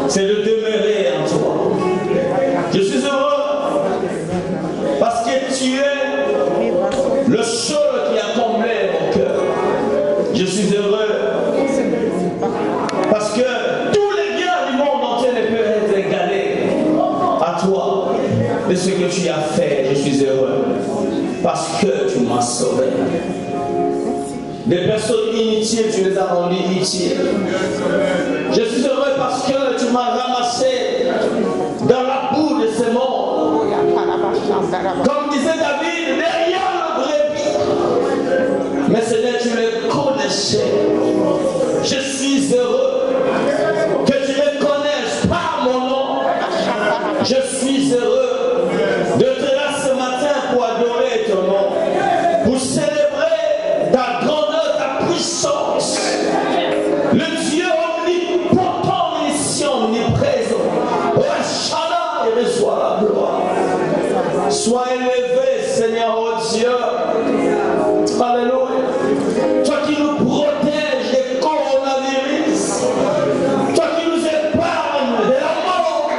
c'est de demeurer en toi. Je suis heureux parce que tu es le seul qui a comblé mon cœur. Je suis heureux parce que tous les biens du monde entier ne peuvent être égalés à toi de ce que tu as fait. Je suis heureux parce que tu m'as sauvé. Des personnes inutiles, tu les as rendues utiles. Je suis heureux parce que tu m'as ramassé dans la boue de ce monde. Comme disait David, derrière le brebis. Mais Seigneur, tu les connaissais. Je suis heureux que tu me connaisses par mon nom. Je suis heureux de te là ce matin pour adorer ton nom, pour célébrer ta grandeur, ta puissance. Le Dieu omnipotent, omniscient, omniprésent. Rachada et reçois la gloire. Sois élevé, Seigneur, oh Dieu. Alléluia. Toi qui nous protèges des coronavirus. Toi qui nous épargnes de la mort.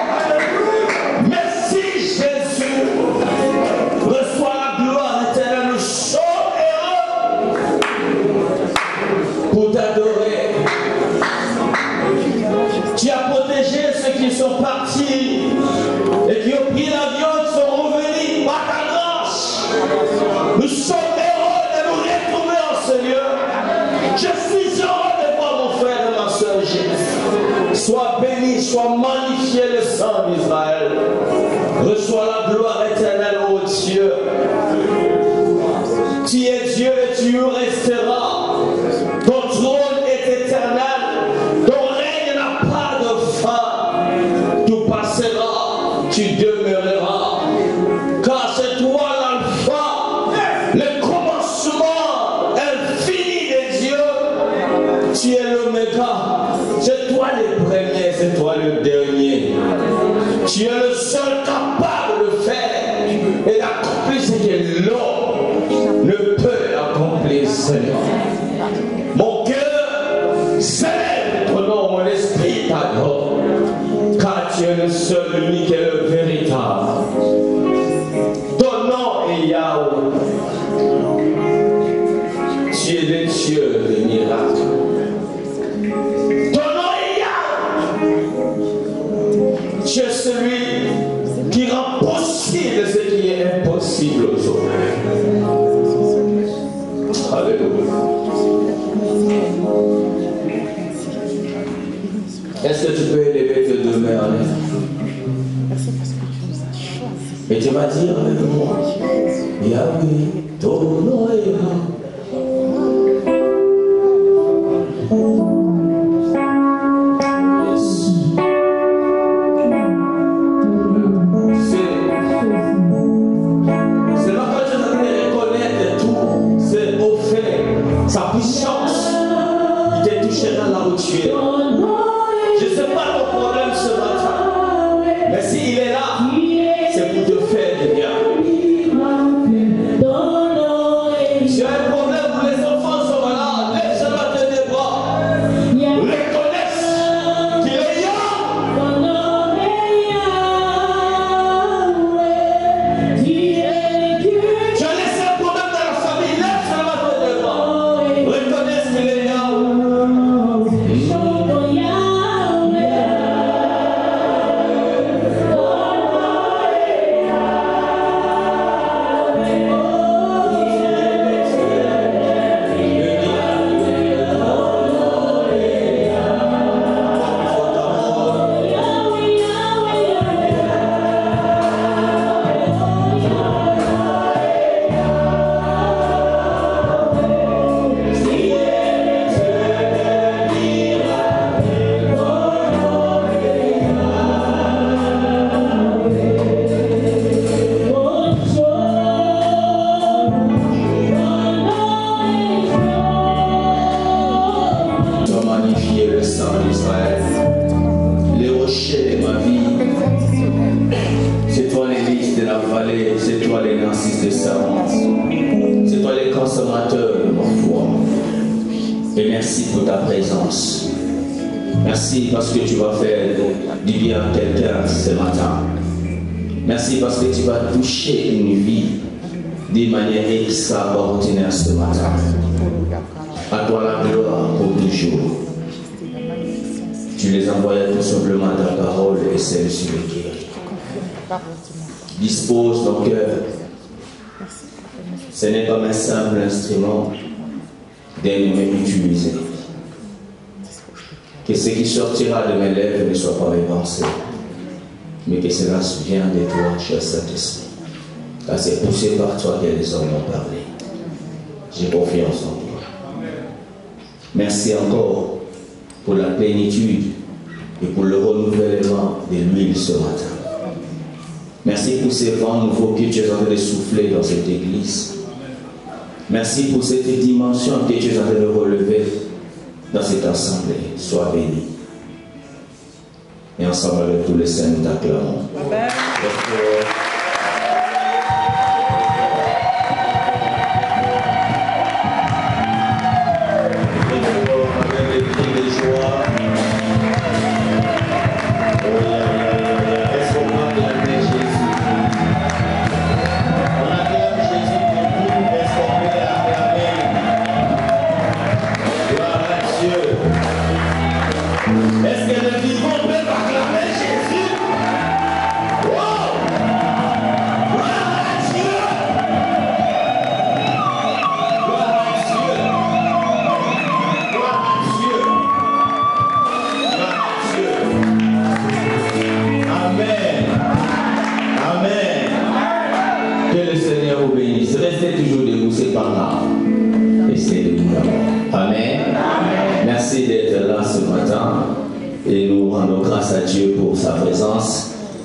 Merci Jésus. Reçois la gloire éternelle. Nous sommes heureux pour t'adorer. Tu as protégé ceux qui sont partis et qui ont pris l'avion et sont revenus par ta grâce. Nous sommes heureux de nous retrouver en ce lieu. Je suis heureux de voir mon frère et ma soeur Jésus. Sois béni, sois magnifié le sang d'Israël. Reçois la gloire éternelle, ô Dieu. Tu es Dieu et tu resteras. Ton trône est éternel. Ton règne n'a pas de fin. Tout passera, tu demeureras. Car c'est toi l'alpha, le commencement infini des dieux. Tu es l'oméga. C'est toi le premier, c'est toi le dernier. Tu es le seul capable de faire et d'accomplir ce que l'homme ne peut accomplir, Seigneur. Mon cœur célèbre ton nom, mon esprit t'adore, car tu es le seul, l'unique et le véritable. Ton nom est Yahweh. Tu es le Dieu des miracles. Ton nom est Yahweh. Tu es celui qui rend possible ce qui est impossible aux hommes. Alléluia. Est-ce que tu peux élever tes deux mains en l'air? Et tu vas dire avec moi, Yahweh, ton nom est Yahweh. Sa puissance, il t'est touché dans la où tu es. Je ne sais pas ton problème ce matin, mais s'il est là, c'est pour te faire du bien. Si tu as un problème où les enfants sont malades, lève ce matin tes bras. Reconnaisse qu'il est Tu as laissé un problème dans la famille, lève ce matin tes bras. Reconnaisse qu'il est Merci parce que tu vas faire du bien à quelqu'un ce matin. Merci parce que tu vas toucher une vie de manière extraordinaire ce matin. À toi la gloire pour toujours. Tu les envoyais tout simplement ta parole et celle sur le cœur. Dispose nos cœurs. Ce n'est pas un simple instrument d'aimer utiliser. Que ce qui sortira de mes lèvres ne soit pas mes pensées, mais que cela vienne de toi, cher Saint-Esprit. Car c'est poussé par toi que les hommes ont parlé. J'ai confiance en toi. Merci encore pour la plénitude et pour le renouvellement de l'huile ce matin. Merci pour ces vents nouveaux que tu es en train de souffler dans cette église. Merci pour cette dimension que tu es en train de relever dans cette assemblée. Sois béni. Et ensemble avec tous les saints, nous t'acclamons. Amen.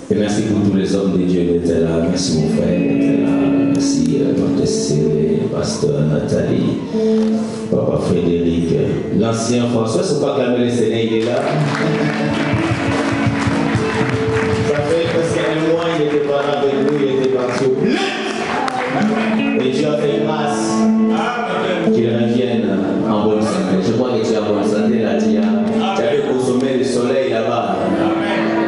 Et merci pour tous les hommes de Dieu d'être là. Merci mon frère d'être là. Merci Dr. Célé, Pasteur Nathalie, Papa Frédéric, l'ancien François. Il ne faut pas calmer les Seigneurs, il est là. Ça fait presque un mois, il n'était pas là avec nous, il était parti au bled. Et Dieu a fait grâce qu'il revienne en bonne santé. Je crois que tu es en bonne santé, là, tu avais consommé le soleil là-bas.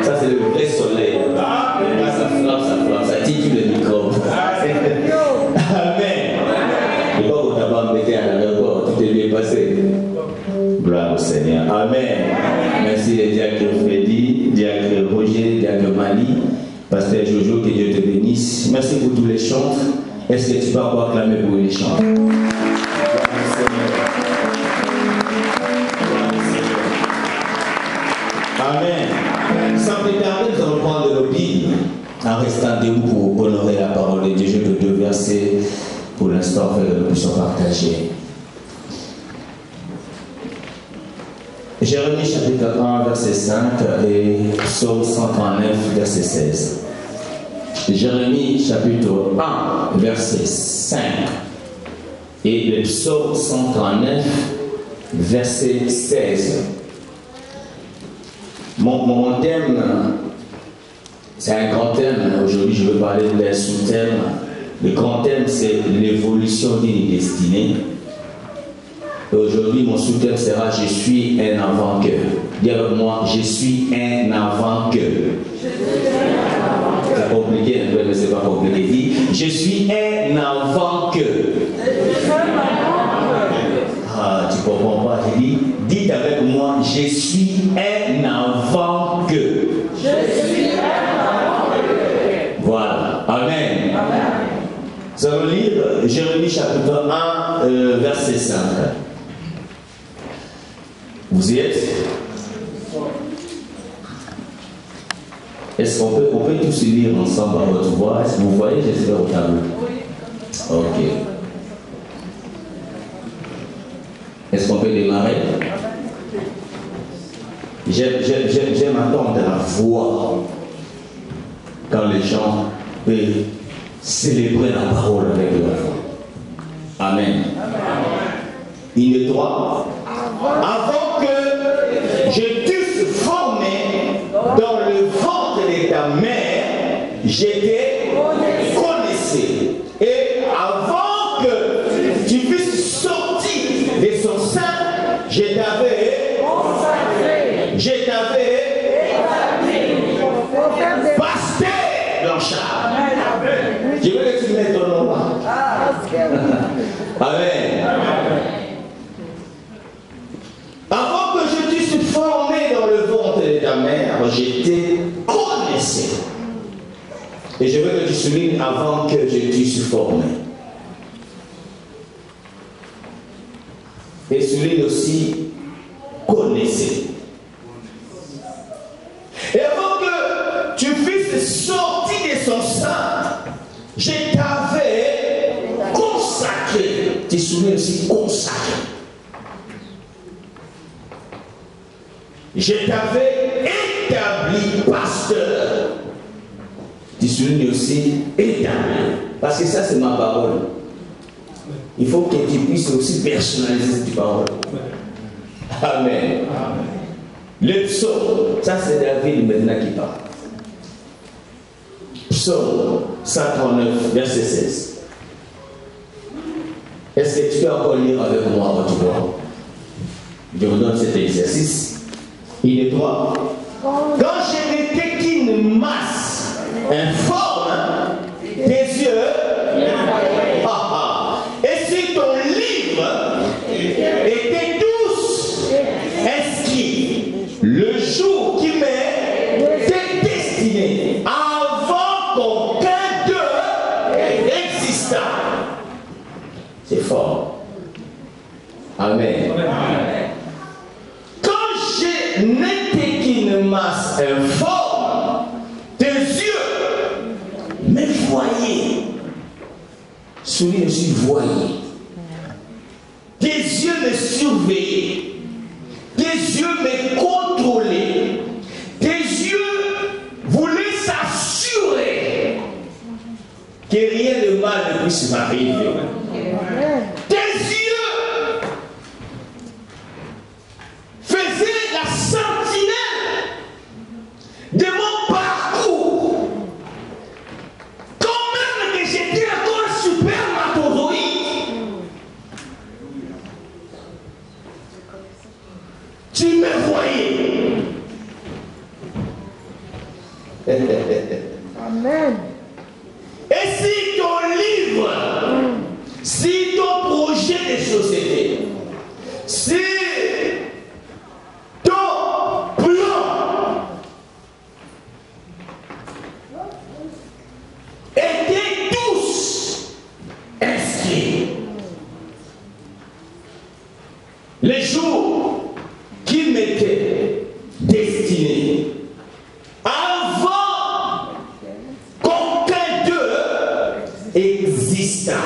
Ça, c'est le vrai soleil. Là, ça frappe, ça titille le microbe. Amen. Et quand on t'a pas embêté à l'aéroport, tout est bien passé. Bravo Seigneur. Amen. Merci les diacres Freddy, diacre Roger, diacre Mali, Pasteur Jojo, que Dieu te bénisse. Merci pour tous les chants. Est-ce que tu peux encore acclamer pour les chants? Amen. Sans plus tarder, nous allons prendre nos Bibles en restant debout pour honorer la parole de Dieu. Je peux deux versets pour l'instant afin que nous puissions partager. Jérémie chapitre 1, verset 5 et Psaume 139, verset 16. Jérémie chapitre 1, verset 5 et le Psaume 139, verset 16. Mon thème, c'est un grand thème. Aujourd'hui, je veux parler d'un sous-thème. Le grand thème, c'est l'évolution d'une destinée. Et aujourd'hui, mon sous-thème sera « Je suis un avant-cœur ». Dis avec moi « Je suis un avant-cœur ». C'est compliqué, mais c'est pas compliqué. Dis « Je suis un avant-cœur ». Ah, tu comprends pas. Je dis, dites avec moi, je suis un avant que. Je suis un avant que. Voilà. Amen. Amen. Nous allons lire Jérémie chapitre 1, verset 5. Vous y êtes? Est-ce qu'on peut tous lire ensemble à votre voix? Est-ce que vous voyez? J'espère au tableau. Ok. Est-ce qu'on peut démarrer? J'aime entendre la voix quand les gens peuvent célébrer la parole avec leur voix. Amen. Il est droit. Avant que je t'eusse formé dans le ventre de ta mère, j'étais connaissé. Et avant que tu puisses sortir de son sein, je t'avais consacré. je te connaissais. Et je veux que tu soulignes avant que je t'eusse formé. Et souligne aussi connaissez. Et avant que tu fusses sorti de son sein, je t'avais consacré. Tu soulignes aussi consacré. Je t'avais établi pasteur. Tu soulignes aussi établi. Parce que ça, c'est ma parole. Il faut que tu puisses aussi personnaliser cette parole. Amen. Amen. Le psaume, ça c'est David maintenant qui parle. Psaume 139, verset 16. Est-ce que tu peux encore lire avec moi votre voix? Je vous donne cet exercice. Il est droit. Quand je n'étais qu'une masse informe, tes yeux, et si ton livre était tous inscrit, le jour qui m'est destiné, avant qu'aucun d'eux n'existât. C'est fort. Amen. Amen. Quand je n'étais qu'une masse informe, tes yeux me voyaient. Souligne aussi voyaient. Tes yeux me surveillaient. Tes yeux me contrôlaient. Tes yeux voulaient s'assurer que rien de mal ne puisse m'arriver. Tes yeux faisaient la sentinelle de mon parcours. Quand même que j'étais encore un spermatozoïde, tu me voyais. Amen. Et si ton livre, si ton projet de société, si ton plan étaient tous inscrits, les jours qui m'étaient destinés, avant qu'aucun d'eux exista,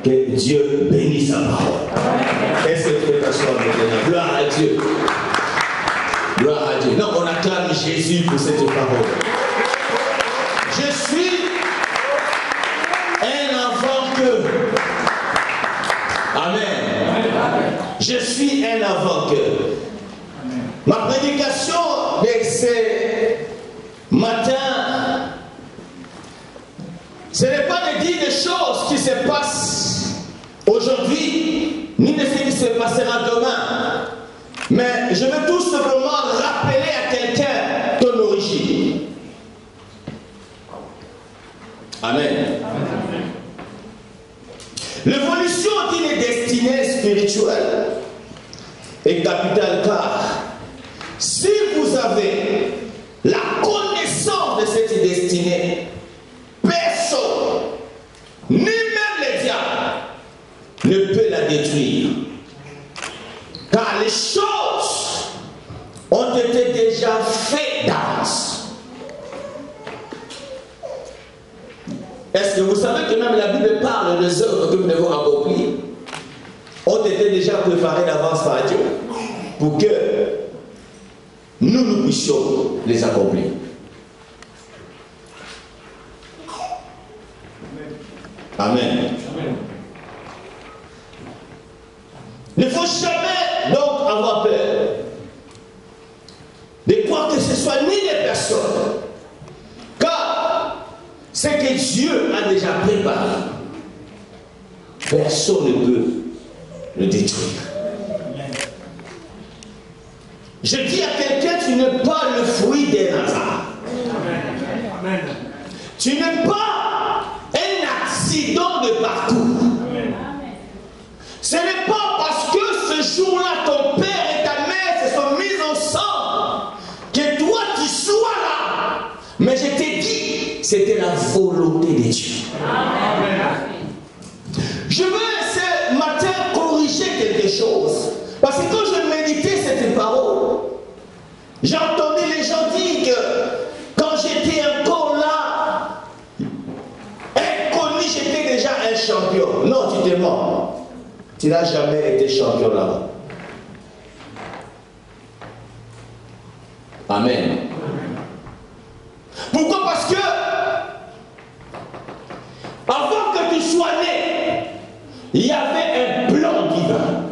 que Dieu bénisse sa parole. Est-ce que tu peux t'asseoir maintenant? Gloire à Dieu. Gloire à Dieu. Non, on acclame Jésus pour cette parole. Je suis un avant-que. Amen. Je suis un avant-que. Ma prédication de ce matin, ce n'est pas de dire des choses qui se passent aujourd'hui, ni de ce qui se passera demain. Mais je veux tout simplement rappeler à quelqu'un ton origine. Amen. L'évolution d'une destinée spirituelle est capitale car si vous avez la connaissance de cette destinée, personne, ni même les diables, ne peut la détruire. Car les choses ont été déjà faites d'avance. Est-ce que vous savez que même la Bible parle des œuvres que nous devons accomplir, ont été déjà préparées d'avance par Dieu pour que nous puissions les accomplir. Amen. Il ne faut jamais donc avoir peur de croire que ce soit ni des personnes, car ce que Dieu a déjà préparé, personne ne peut le détruire. Je dis à quelqu'un, tu n'es pas le fruit d'un hasard. Amen. Tu n'es pas un accident de parcours. Amen. Ce n'est pas parce que ce jour-là, ton père et ta mère se sont mis ensemble que toi, tu sois c'était la volonté de Dieu. Amen. Je veux ce matin corriger quelque chose. Parce que quand je méditais cette parole, j'entendais les gens dire que quand j'étais encore là, inconnu, j'étais déjà un champion. Non, tu te mens. Tu n'as jamais été champion là-bas. Amen. Pourquoi? Parce que avant que tu sois né, il y avait un plan divin.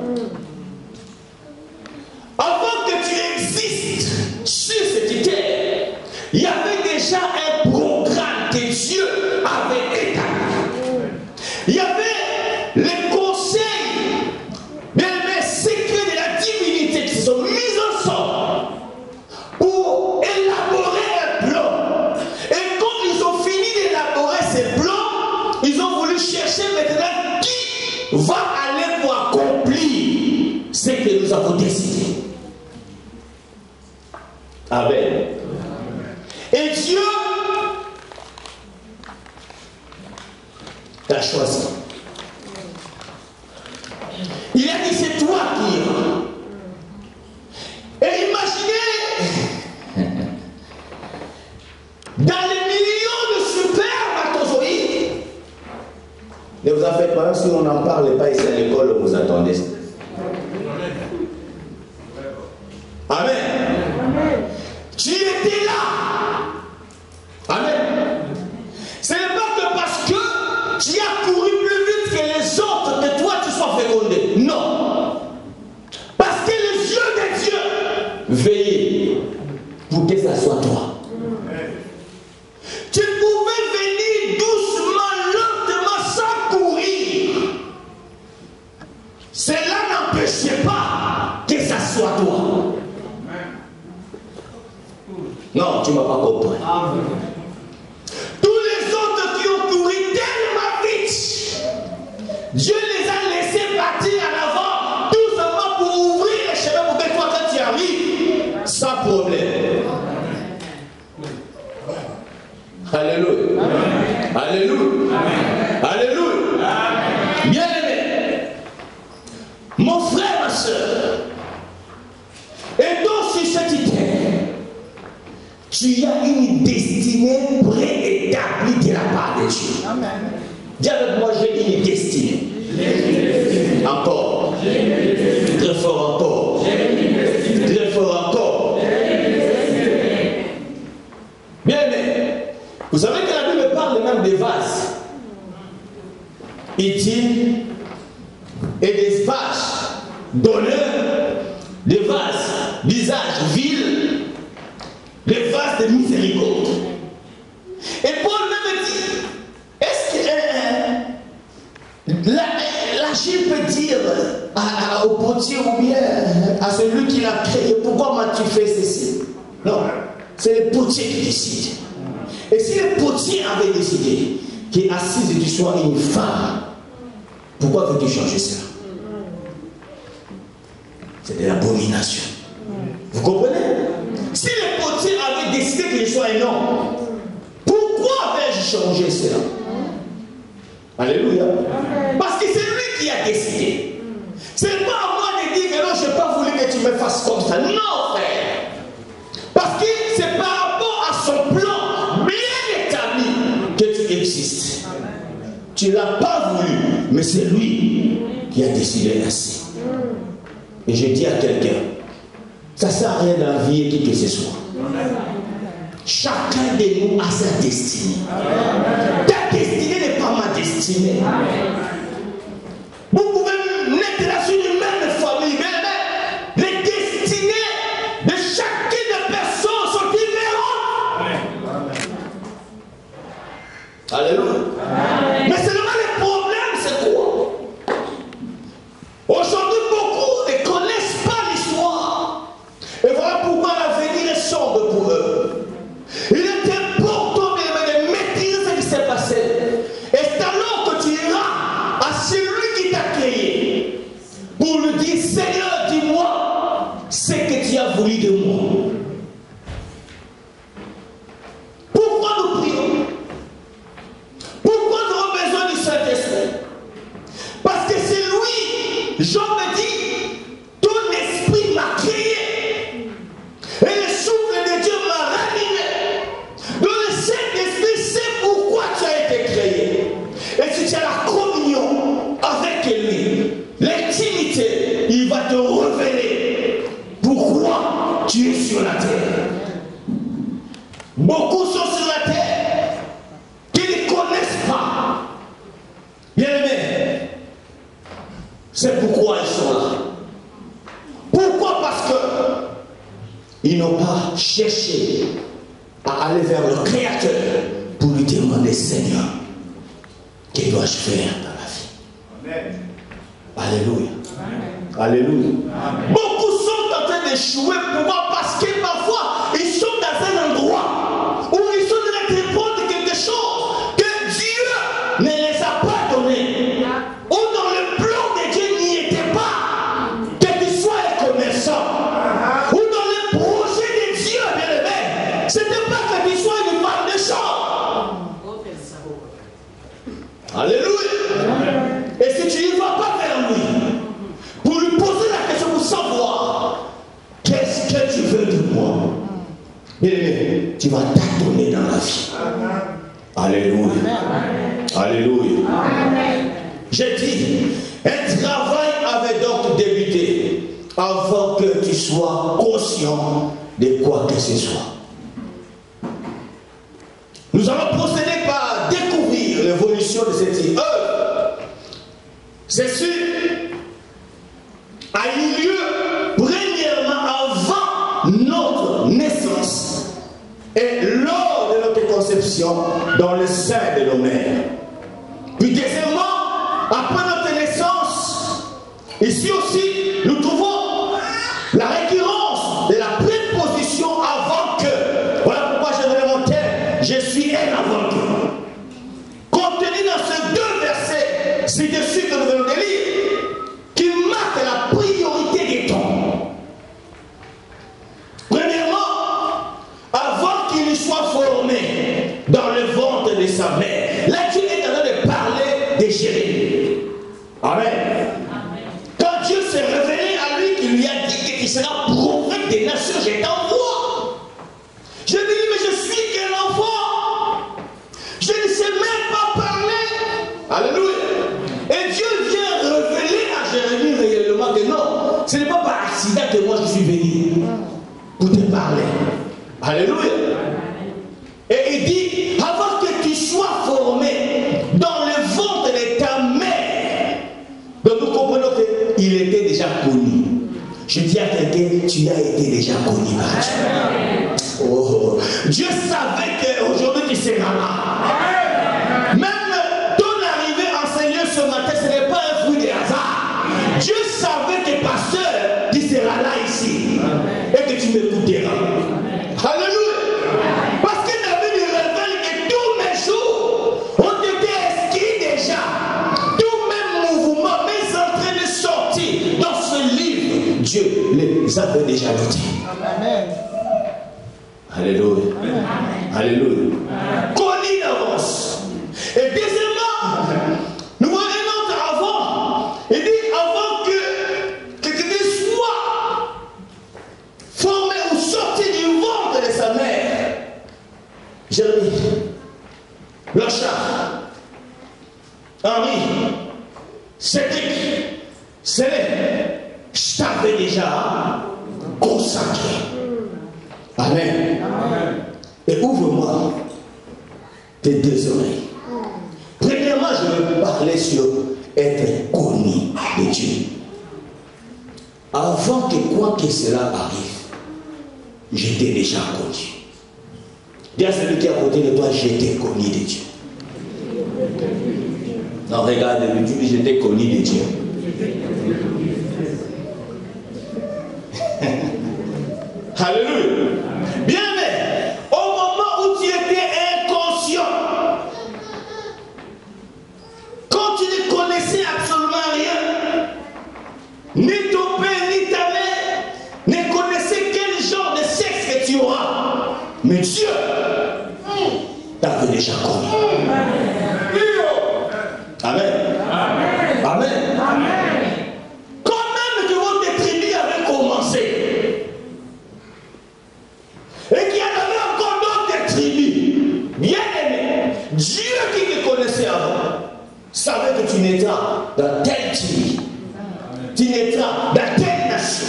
Avant que tu existes sur cette terre, il y avait déjà un programme que Dieu avait établi. Il y avait les conseils, les secrets de la divinité qui se sont mis ensemble pour élaborer un plan. Et quand ils ont fini d'élaborer ces plans, ils ont voulu chercher maintenant qui va aller pour accomplir ce que nous avons décidé. Amen. Et Dieu t'a choisi. Il a dit c'est toi qui iras. Et imaginez, dans les millions de spermatozoïdes, ne vous en faites pas, même si on n'en parle pas ici à l'école, vous attendez. Amen. Tu étais là. Amen. Ce n'est pas que parce que tu as couru plus vite que les autres que toi tu sois fécondé. Non. Parce que les yeux de Dieu veillaient pour que ça soit toi. Tu pouvais venir doucement, lentement, sans courir. Cela n'empêchait pas que ça soit toi. Non, tu ne m'as pas compris. Tous les autres qui ont couru tellement vite, Dieu les a laissés partir en avant, tout simplement pour ouvrir les chemins pour que toi, quand tu arrives, sans problème. Alléluia. Alléluia. Alléluia. Bien aimé, mon frère, ma soeur, et donc sur cette terre, tu as une destinée préétablie de la part de Dieu. Amen. Dis avec moi, j'ai une destinée. Encore. Très fort encore. Très fort encore. Bien aimé. Vous savez que la Bible parle même des vases. Utiles et des vases d'honneur, des vases visage vil, les vases de miséricorde. Et Paul même dit, est-ce que l'Agile peut dire au potier ou bien à celui qui l'a créé, pourquoi m'as-tu fait ceci? Non, c'est le potier qui décide. Et si le potier avait décidé qu'assise tu sois une femme, pourquoi veux-tu changer cela? C'est de l'abomination. Vous comprenez? Si le potier avait décidé que je sois un homme, pourquoi vais-je changer cela? Alléluia. Parce que c'est lui qui a décidé. Ce n'est pas à moi de dire que non, je n'ai pas voulu que tu me fasses comme ça. Non, frère. Parce que c'est par rapport à son plan bien établi que tu existes. Tu ne l'as pas voulu, mais c'est lui qui a décidé ainsi. Et je dis à quelqu'un, ça ne sert à rien d'envier qui que ce soit. Chacun de nous a sa destinée. Ta destinée n'est pas ma destinée. Vous pouvez naître dans une même famille, mais les destinées de chacune des personnes sont différentes. Alléluia. Mais seulement le problème, c'est quoi? Aujourd'hui, beaucoup ne connaissent pas l'histoire. Et voilà pourquoi l'avenir est sombre pour eux. Il est important de maîtriser ce qui s'est passé. Et c'est alors que tu iras à Jean me dit, ton esprit m'a créé. Et le souffle de Dieu m'a ranimé. Donc le Saint-Esprit sait pourquoi tu as été créé. Et si tu as la communion avec lui, l'intimité, il va te révéler pourquoi tu es sur la terre. Beaucoup sont sur la terre qui ne connaissent pas. Bien aimé, c'est pourquoi ils sont là. Pourquoi? Parce que ils n'ont pas cherché à aller vers le Créateur pour lui demander, Seigneur, que dois-je faire dans la vie? Amen. Alléluia. Amen. Alléluia. Amen. Beaucoup sont en train d'échouer. Pourquoi? Parce que parfois, ils sont dans un endroit où ils sont en train de répondre quelque chose que Dieu ne les a pas donné. Ou dans le plan de Dieu n'y était pas. Que tu sois un commerçant. Ou dans le projet de Dieu, bien aimé. Ce n'était pas que tu sois une femme de chambre. Alléluia. Et si tu ne vas pas vers lui, pour lui poser la question, pour savoir qu'est-ce que tu veux de moi, bien, tu vas t'adonner dans la vie. Alléluia. Alléluia. J'ai dit, un travail avait donc débuté avant que tu sois conscient de quoi que ce soit. Nous allons procéder par découvrir l'évolution de cette œuvre. Ceci a eu lieu premièrement avant notre naissance et lors de notre conception dans le sein de nos mères. Puis deuxièmement, après notre naissance, ici aussi, nous trouvons la récurrence de la préposition avant que. Voilà pourquoi je donne mon thème, je suis un avant que. Contenu dans ces deux versets ci-dessus que nous venons de lire, qui marquent la priorité des temps. Premièrement, avant qu'il soit formé dans le ventre de sa mère, là Dieu est en train de parler de Jérémie. Amen. Quand Dieu s'est révélé à lui, qu'il lui a dit qu'il sera prophète des nations, je t'envoie. Je lui ai dit, mais je suis qu'un enfant. Je ne sais même pas parler. Alléluia. Et Dieu vient révéler à Jérémie réellement que non, ce n'est pas par accident que moi je suis venu pour te parler. Alléluia. Et il dit, avant que tu sois formé dans le ventre de ta mère, donc nous comprenons qu'il était déjà connu. Je dis à quelqu'un, tu as été déjà connu par Dieu. Oh, Dieu savait qu'aujourd'hui tu seras là. Même ton arrivée en Seigneur ce matin, ce n'est pas un fruit de hasard. Dieu savait que pasteur, tu seras là ici. Et que tu m'écouteras. Alléluia. Parce que David révèle que tous mes jours ont été inscrits déjà. Tous mes mouvements, mes entrées de sortie dans ce livre, Dieu les avait déjà notés. Amen. Alléluia. Amen. Alléluia. Connu d'avance. Et deuxièmement, nous voyons un autre avant. Il dit avant que quelqu'un soit formé ou sorti du ventre de sa mère. Jérémie, Blanchard, Henri, Cédric, Célé, je t'avais déjà consacré. Amen. Amen. Et ouvre-moi tes deux oreilles. Premièrement, je vais parler sur être connu de Dieu. Avant que quoi que cela arrive, j'étais déjà connu. Dis à celui qui est à côté de toi, j'étais connu de Dieu. Non, regarde, tu dis j'étais connu de Dieu. Alléluia. Bien, mais au moment où tu étais inconscient, quand tu ne connaissais absolument rien, ni ton père ni ta mère ne connaissaient quel genre de sexe que tu auras. Mais Dieu t'avait déjà connu. Amen. Amen. Amen. naîtras dans tel pays. Tu naîtras dans telle nation.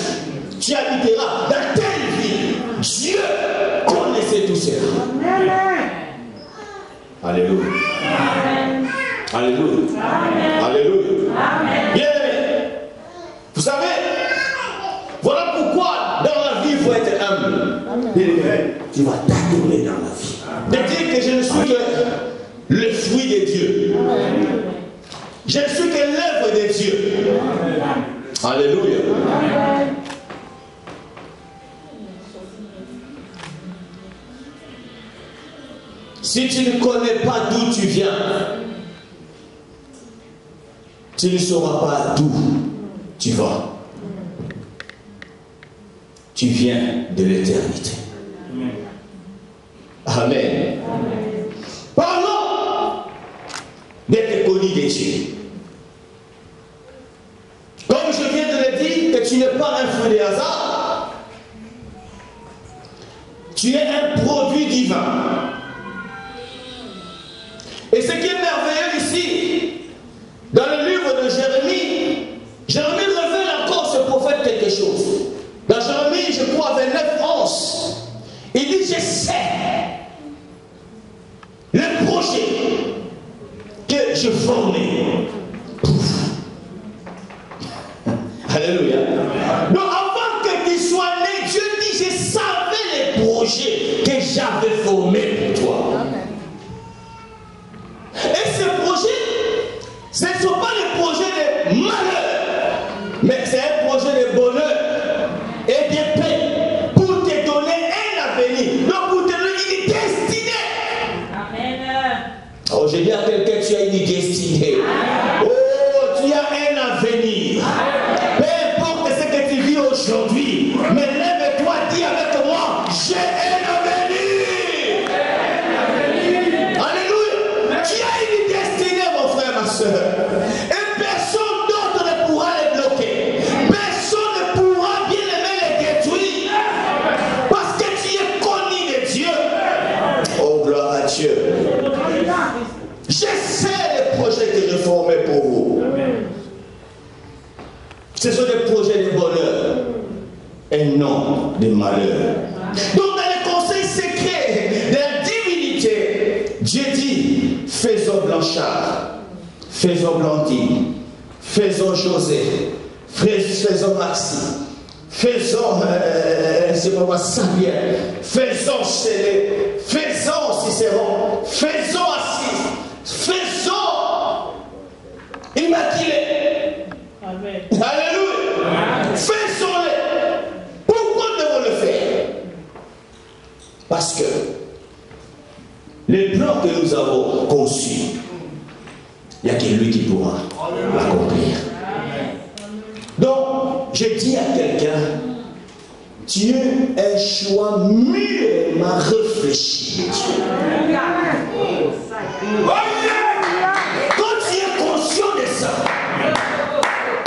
Tu habiteras dans telle ville. Dieu connaissait tout cela. Alléluia. Alléluia. Alléluia. Bien aimé. Vous savez, voilà pourquoi dans la vie il faut être humble. Tu vas t'adorer dans la vie. De dire que je ne suis que le fruit de Dieu. Je ne suis que l'œuvre de Dieu. Alléluia. Si tu ne connais pas d'où tu viens, tu ne sauras pas d'où tu vas. Tu viens de l'éternité. Amen. Parlons d'être connu de Dieu. Comme je viens de le dire, que tu n'es pas un fruit de hasard, tu es un produit divin. Et ce qui est merveilleux ici, dans le livre de Jérémie, Jérémie révèle encore ce prophète quelque chose. Dans Jérémie, je crois, 29:11, il dit, je sais le projet que je formais. Alléluia. Donc avant que tu sois né, Dieu dit, je savais les projets que j'avais formés pour toi. Et ce projet, ce ne sont pas des projets de malheur, mais c'est un projet de bonheur et de paix pour te donner un avenir. Donc pour te donner une destinée. Amen. Oh, je dis à quelqu'un, tu as une destinée. Oh, tu as un avenir. Peu importe ce que tu vis aujourd'hui, mais lève-toi, dis avec moi, j'ai un avenir. Alléluia. Tu as une destinée, mon frère, ma soeur. Et personne d'autre ne pourra les bloquer. Personne ne pourra bien aimer les détruire. Parce que tu es connu de Dieu. Oh, gloire à Dieu. Je sais les projets que je formais pour vous. Ce sont des projets de bonheur et non de malheur. Donc dans les conseils secrets de la divinité, Dieu dit, faisons Blanchard, faisons Blandine, faisons José, faisons Maxime, faisons Samuel, faisons Célé, faisons Cicéron, faisons Assis, faisons Immaculée. Amen. Alléluia. Faisons-le. Pourquoi devons le faire? Parce que les plans que nous avons conçus, il n'y a que lui qui pourra l'accomplir. Donc, je dis à quelqu'un, Dieu est un choix mûrement réfléchi. Quand tu es conscient de ça,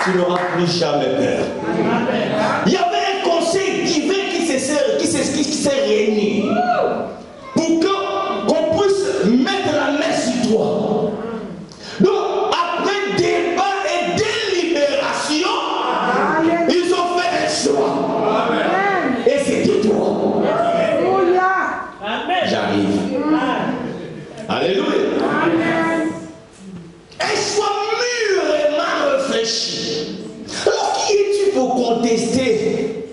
tu n'auras plus jamais peur. Il y avait un conseil divin qui s'est réuni pour qu'on puisse mettre la main sur toi. Donc, après débat et délibération, ils ont fait un choix. Et c'était toi. J'arrive. Alléluia. Un choix mûrement réfléchi. Alors qui es-tu pour contester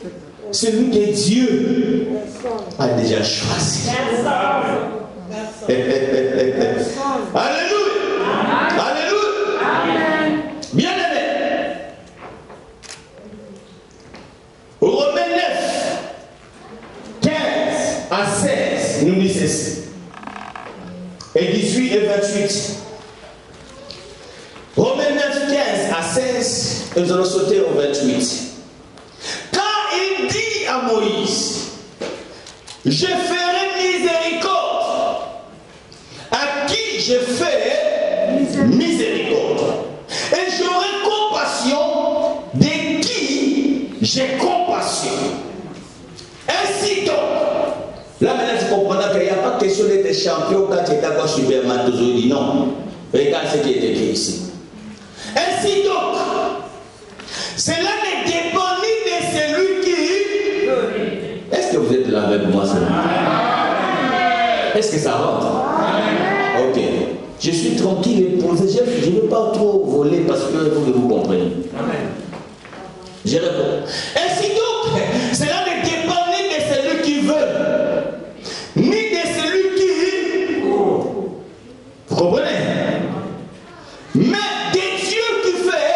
celui que Dieu a déjà choisi? Alléluia. Alléluia. Bien aimé. Romains 9, 15 à 16 nous dit ceci. Et 18 et 28. Romains 9, 15 à 16, et nous allons sauter au 28. Quand il dit à Moïse, je ferai miséricorde à qui je fais miséricorde, et j'aurai compassion de qui j'ai compassion. Ainsi donc, là maintenant tu comprends qu'il n'y a pas question d'être champion quand tu es d'accord sur Berman toujours dit non. Regarde ce qui est écrit ici. Ainsi donc, cela ne dépend ni de celui qui... Est-ce que vous êtes là avec moi ce matin? Est-ce que ça rentre? Ok. Je suis tranquille et posé. Je ne veux pas trop voler parce que vous comprenez. Je réponds. Ainsi donc, cela ne dépend ni de celui qui veut, ni de celui qui... Vous comprenez? Mais de Dieu qui fait.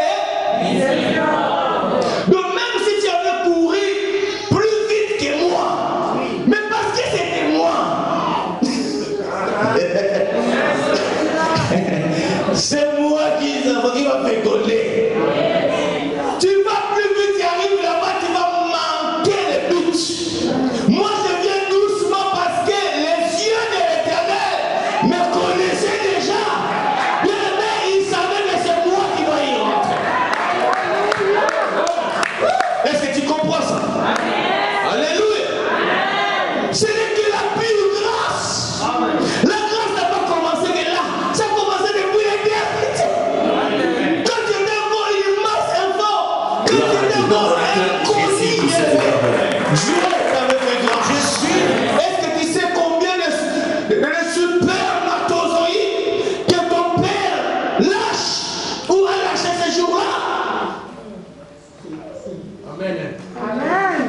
Donc même si tu avais couru plus vite que moi, mais parce que c'était moi, c'est moi qui va faire coller. Tu vas plus vite, tu arrives là-bas, tu vas manquer le but. Moi je viens doucement parce que les yeux de l'Éternel me connaissaient déjà. Bien aimé, ils savaient que c'est moi qui dois y rentrer. Est-ce que tu comprends ça? Alléluia. Ce n'est que la pure grâce. La grâce n'a pas commencé que là. Ça a commencé depuis l'éternité. Quand tu étais encore une masse info, quand tu étais encore inconnu, Dieu t'avait fait grand. Est-ce que tu sais combien de supermatozoïdes que ton père lâche ou a lâché ces jours-là? Amen. Amen.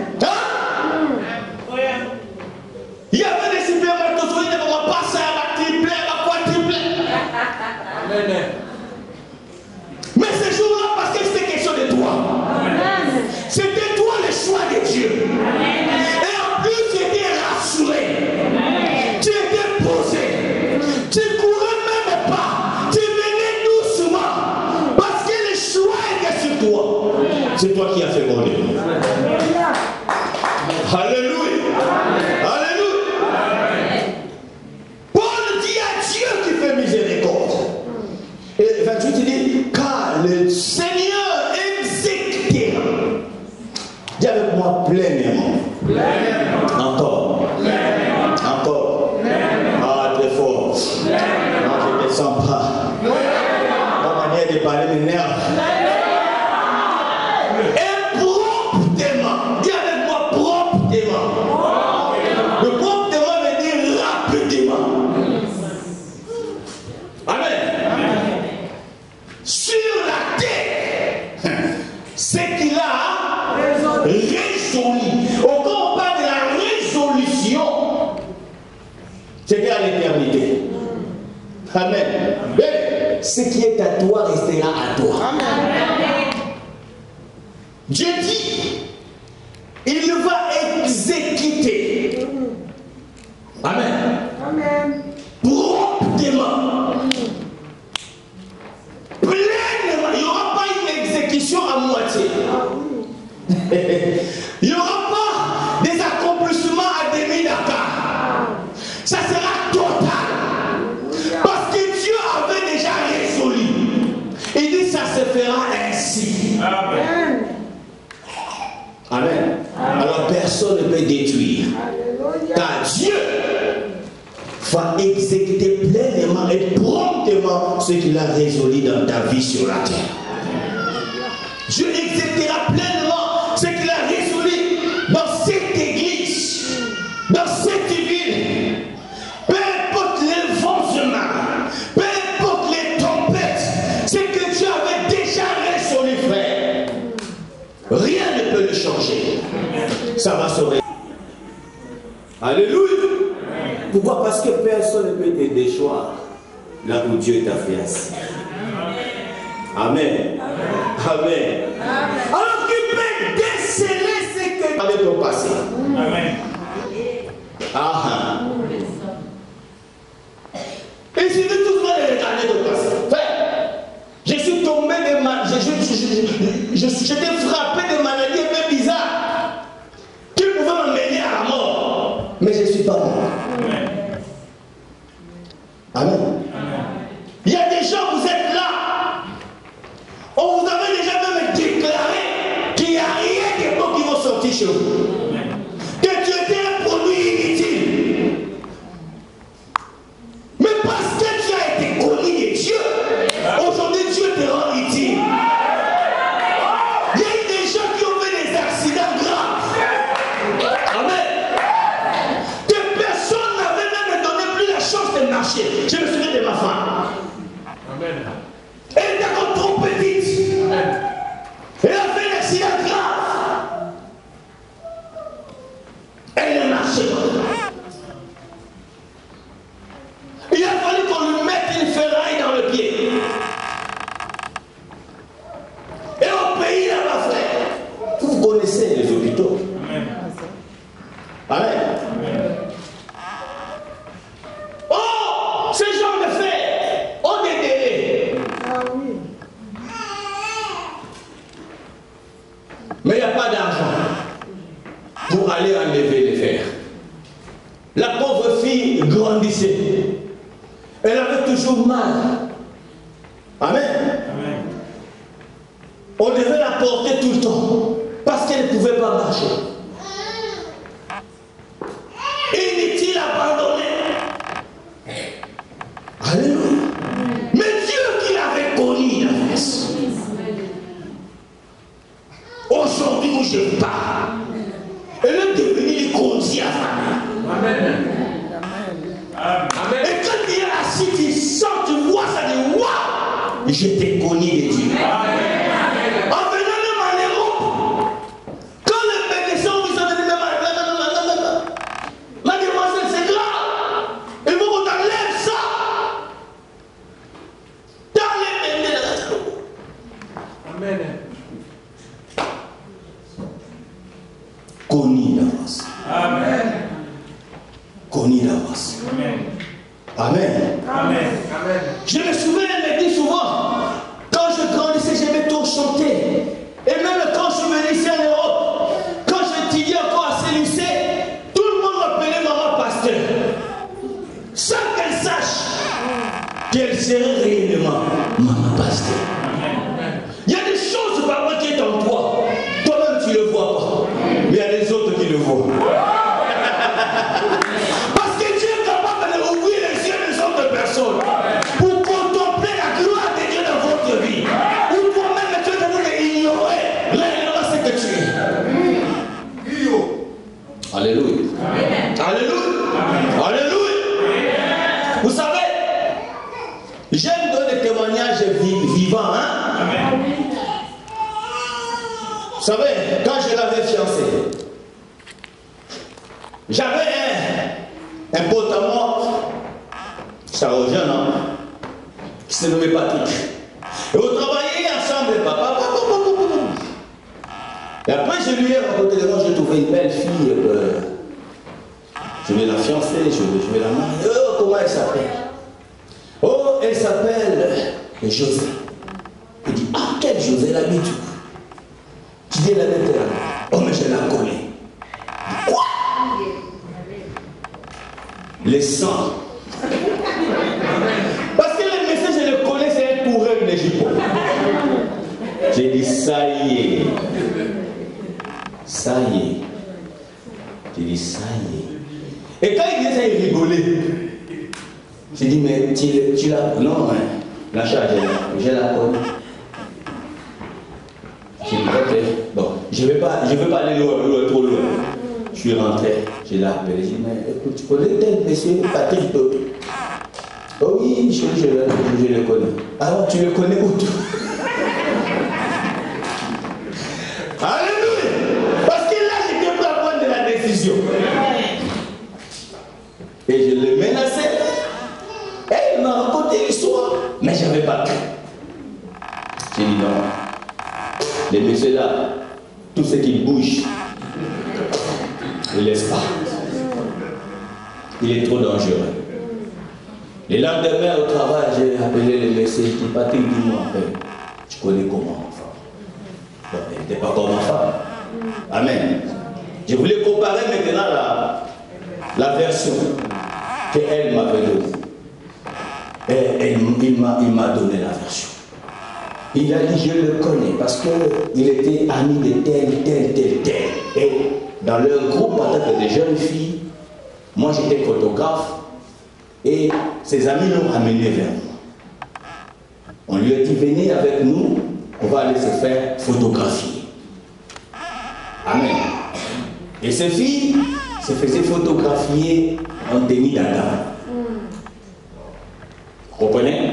Il y avait des supermatozoïdes, mais on va passer à la triplée, à la quadruplée. Amen. Mais ces jours-là, parce que c'était question de toi. C'était toi le choix de Dieu. Et en plus, tu étais rassuré. Tu étais posé. Tu ne courais même pas. Tu venais doucement. Parce que le choix était sur toi. C'est toi qui as fait mon Dieu. Alléluia. Alléluia. Paul dit à Dieu qui fait miséricorde. Et 28 il dit, car le Seigneur exécutera. Dis avec moi pleinement. Encore. Encore. Ah, très fort. Non, je ne descends pas. Ma manière de parler m'énerve. Et promptement. Dis avec moi promptement. Le promptement veut dire rapidement. Amen. Sur la terre, ce qu'il a résolu. Quand on parle de la résolution, c'était à l'éternité. Amen. Mais ce qui est à toi restera à toi. Amen. Dieu dit, il va exécuter. Amen. Amen. Promptement. Pleinement. Il n'y aura pas une exécution à moitié. Il n'y aura pas des accomplissements à demi-Dakar. Ça sera total. Parce que Dieu avait déjà résolu. Il dit ça se fera ainsi. Amen. Amen. Alors personne ne peut détruire. Car Dieu va exécuter pleinement et promptement ce qu'il a résolu dans ta vie sur la terre. Dieu exécutera pleinement ce qu'il a résolu dans cette église, dans cette ville. Peu importe les vents se marrent, peu importe les tempêtes, ce que Dieu avait déjà résolu, frère, rien ne peut le changer. Ça va se réaliser. Alléluia. Pourquoi? Parce que personne ne peut te déchoir là où Dieu t'a fait assis. Amen. Amen. Alors qu'il peut déceler ce que avec ton passé. Amen. Ah. Et si tout le monde regarder ton passé. Je suis tombé de maladie. J'étais frappé de maladies un peu bizarres qui pouvaient m'emmener à la mort. Mais je ne suis pas mort. Amen. Il y a des gens, vous êtes là. On vous avait déjà même déclaré qu'il n'y a rien de bon qui va sortir chez vous. Que tu étais un produit inutile. Mais parce que tu as été connu de Dieu, aujourd'hui Dieu te rend utile. Mais il n'y a pas d'argent pour aller enlever les fers. La pauvre fille grandissait. Elle avait toujours mal. Amen. Amen. On devait la porter tout le temps parce qu'elle ne pouvait pas marcher. Inutile abandonné. Alléluia. Mais Dieu qui avait connu l'avance. Aujourd'hui où je parle, elle est devenue conduite à famille. Amen. Amen. Et quand tu es assis, tu sens, tu vois, ça dit waouh, je t'ai connu de Dieu. Amen. En venant même en Europe, quand les médecins vous ont dit mademoiselle, c'est grave, il faut qu'on t'enlève ça. Amen. Connu d'avance. Amen. Connu d'avance. Amen. Amen. Amen. Amen. Je me souviens, elle me dit souvent, quand je grandissais, j'aimais tout chanter. Et même quand je suis venu ici en Europe, quand j'étudiais encore à ce lycée, tout le monde m'appelait maman pasteur. Sans qu'elle sache qu'elle serait réellement maman pasteur. Il y a des choses par moi qui est en toi. Toi-même tu ne le vois pas. Mais il y a des autres qui le voient. Parce que Dieu est capable d'ouvrir les yeux des autres personnes pour contempler la gloire de Dieu dans votre vie. Ou toi-même tu es en train d'ignorer réellement ce que tu es. Alléluia. Alléluia. Alléluia. Vous savez, j'aime donner des témoignages vivants. Hein? Amen. Vous savez, quand je l'avais fiancé, j'avais un pote à moi, c'était un jeune homme, qui se nommait Patrick. Et on travaillait ensemble, papa. Et après, je lui ai raconté, moi j'ai trouvé une belle fille, je vais la fiancer, je vais la marier. Oh, comment elle s'appelle? Oh, elle s'appelle José. Il dit, ah, quelle José, elle habite où? Tu dis, elle habite là. Oh, mais je la connais. Quoi? Les sangs. Parce que les messages, je les connais, c'est un coureur de jupons. J'ai dit, ça y est. Ça y est. J'ai dit, ça y est. Et quand il disait ça, il rigolait. J'ai dit, mais tu l'as. Non, hein, la charge, je la connais. J'ai dit, ok, bon, je ne vais pas aller loin, trop loin. Je suis rentré, je l'ai appelé, j'ai dit, mais écoute, tu connais tel monsieur Patrick? Oh oui, je le connais. Alors, tu le connais où? Alléluia! Parce que là, j'étais prêt à prendre de la décision. Et je l'ai menacé. Et il m'a raconté l'histoire. Mais je n'avais pas cru. J'ai dit non. Les messieurs là, tout ce qui bouge, ne laisse pas. Il est trop dangereux. Le lendemain au travail, j'ai appelé les messieurs. Je dis, Patrick, dis-moi, tu connais comment ma femme? Bon, elle n'était pas comme ma femme. Amen. Je voulais comparer maintenant la version qu'elle m'avait donnée. Et il m'a donné la version. Il a dit, je le connais parce qu'il était ami de tel. Et dans leur groupe, en tant que des jeunes filles, moi j'étais photographe et ses amis l'ont amené vers moi. On lui a dit, venez avec nous, on va aller se faire photographier. Amen. Et ces filles se faisaient photographier en tenue d'Adam. Vous comprenez?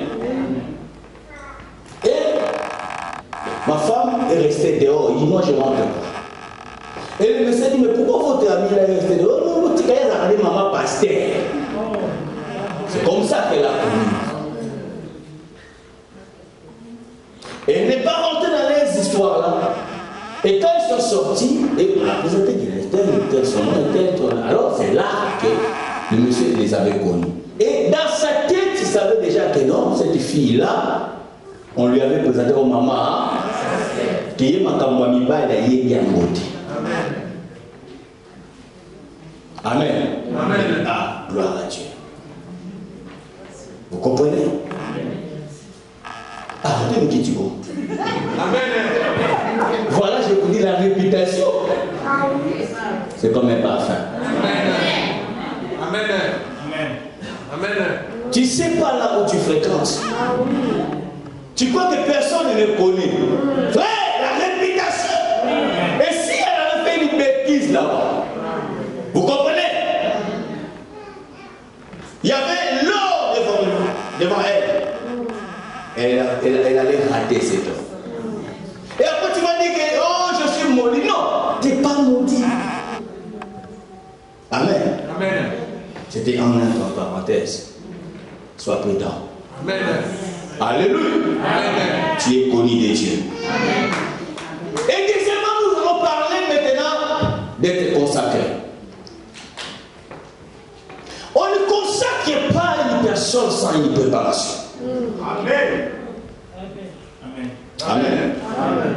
Et ma femme est restée dehors. Il dit, moi je rentre. Et le monsieur dit, mais pourquoi votre ami là est resté dehors? Non, votre gars a regardé maman pasteur. C'est comme ça qu'elle a connu. Et elle n'est pas rentrée dans les histoires là. Et quand ils sont sortis, et on a présenté tel son nom, tel. Alors c'est là que le monsieur les avait connus. Et dans sa tête, il savait déjà que non, cette fille-là, on lui avait présenté au maman. qui est ma campagne, il y a Amen. Amen. Ah, gloire à Dieu. Vous comprenez? Arrêtez de quitter vous. Amen. Voilà, je vous dis la réputation. C'est comme un parfum. Amen. Amen. Amen. Tu ne sais pas là où tu fréquentes. Tu crois que personne ne le connaît. Frère, la réputation. Et si elle avait fait une bêtise là-bas, vous comprenez? Il y avait l'or devant elle. Elle allait rater cet or. Et après tu vas dire que oh, je suis maudit. Non, tu n'es pas maudit. Amen. Amen. C'était en entre parenthèses. Sois prudent. Amen. Alléluia. Amen. Tu es connu de Dieu. Amen. Et deuxièmement, nous allons parler maintenant d'être consacré. On ne consacre pas une personne sans une préparation. Amen. Amen. Amen. Amen.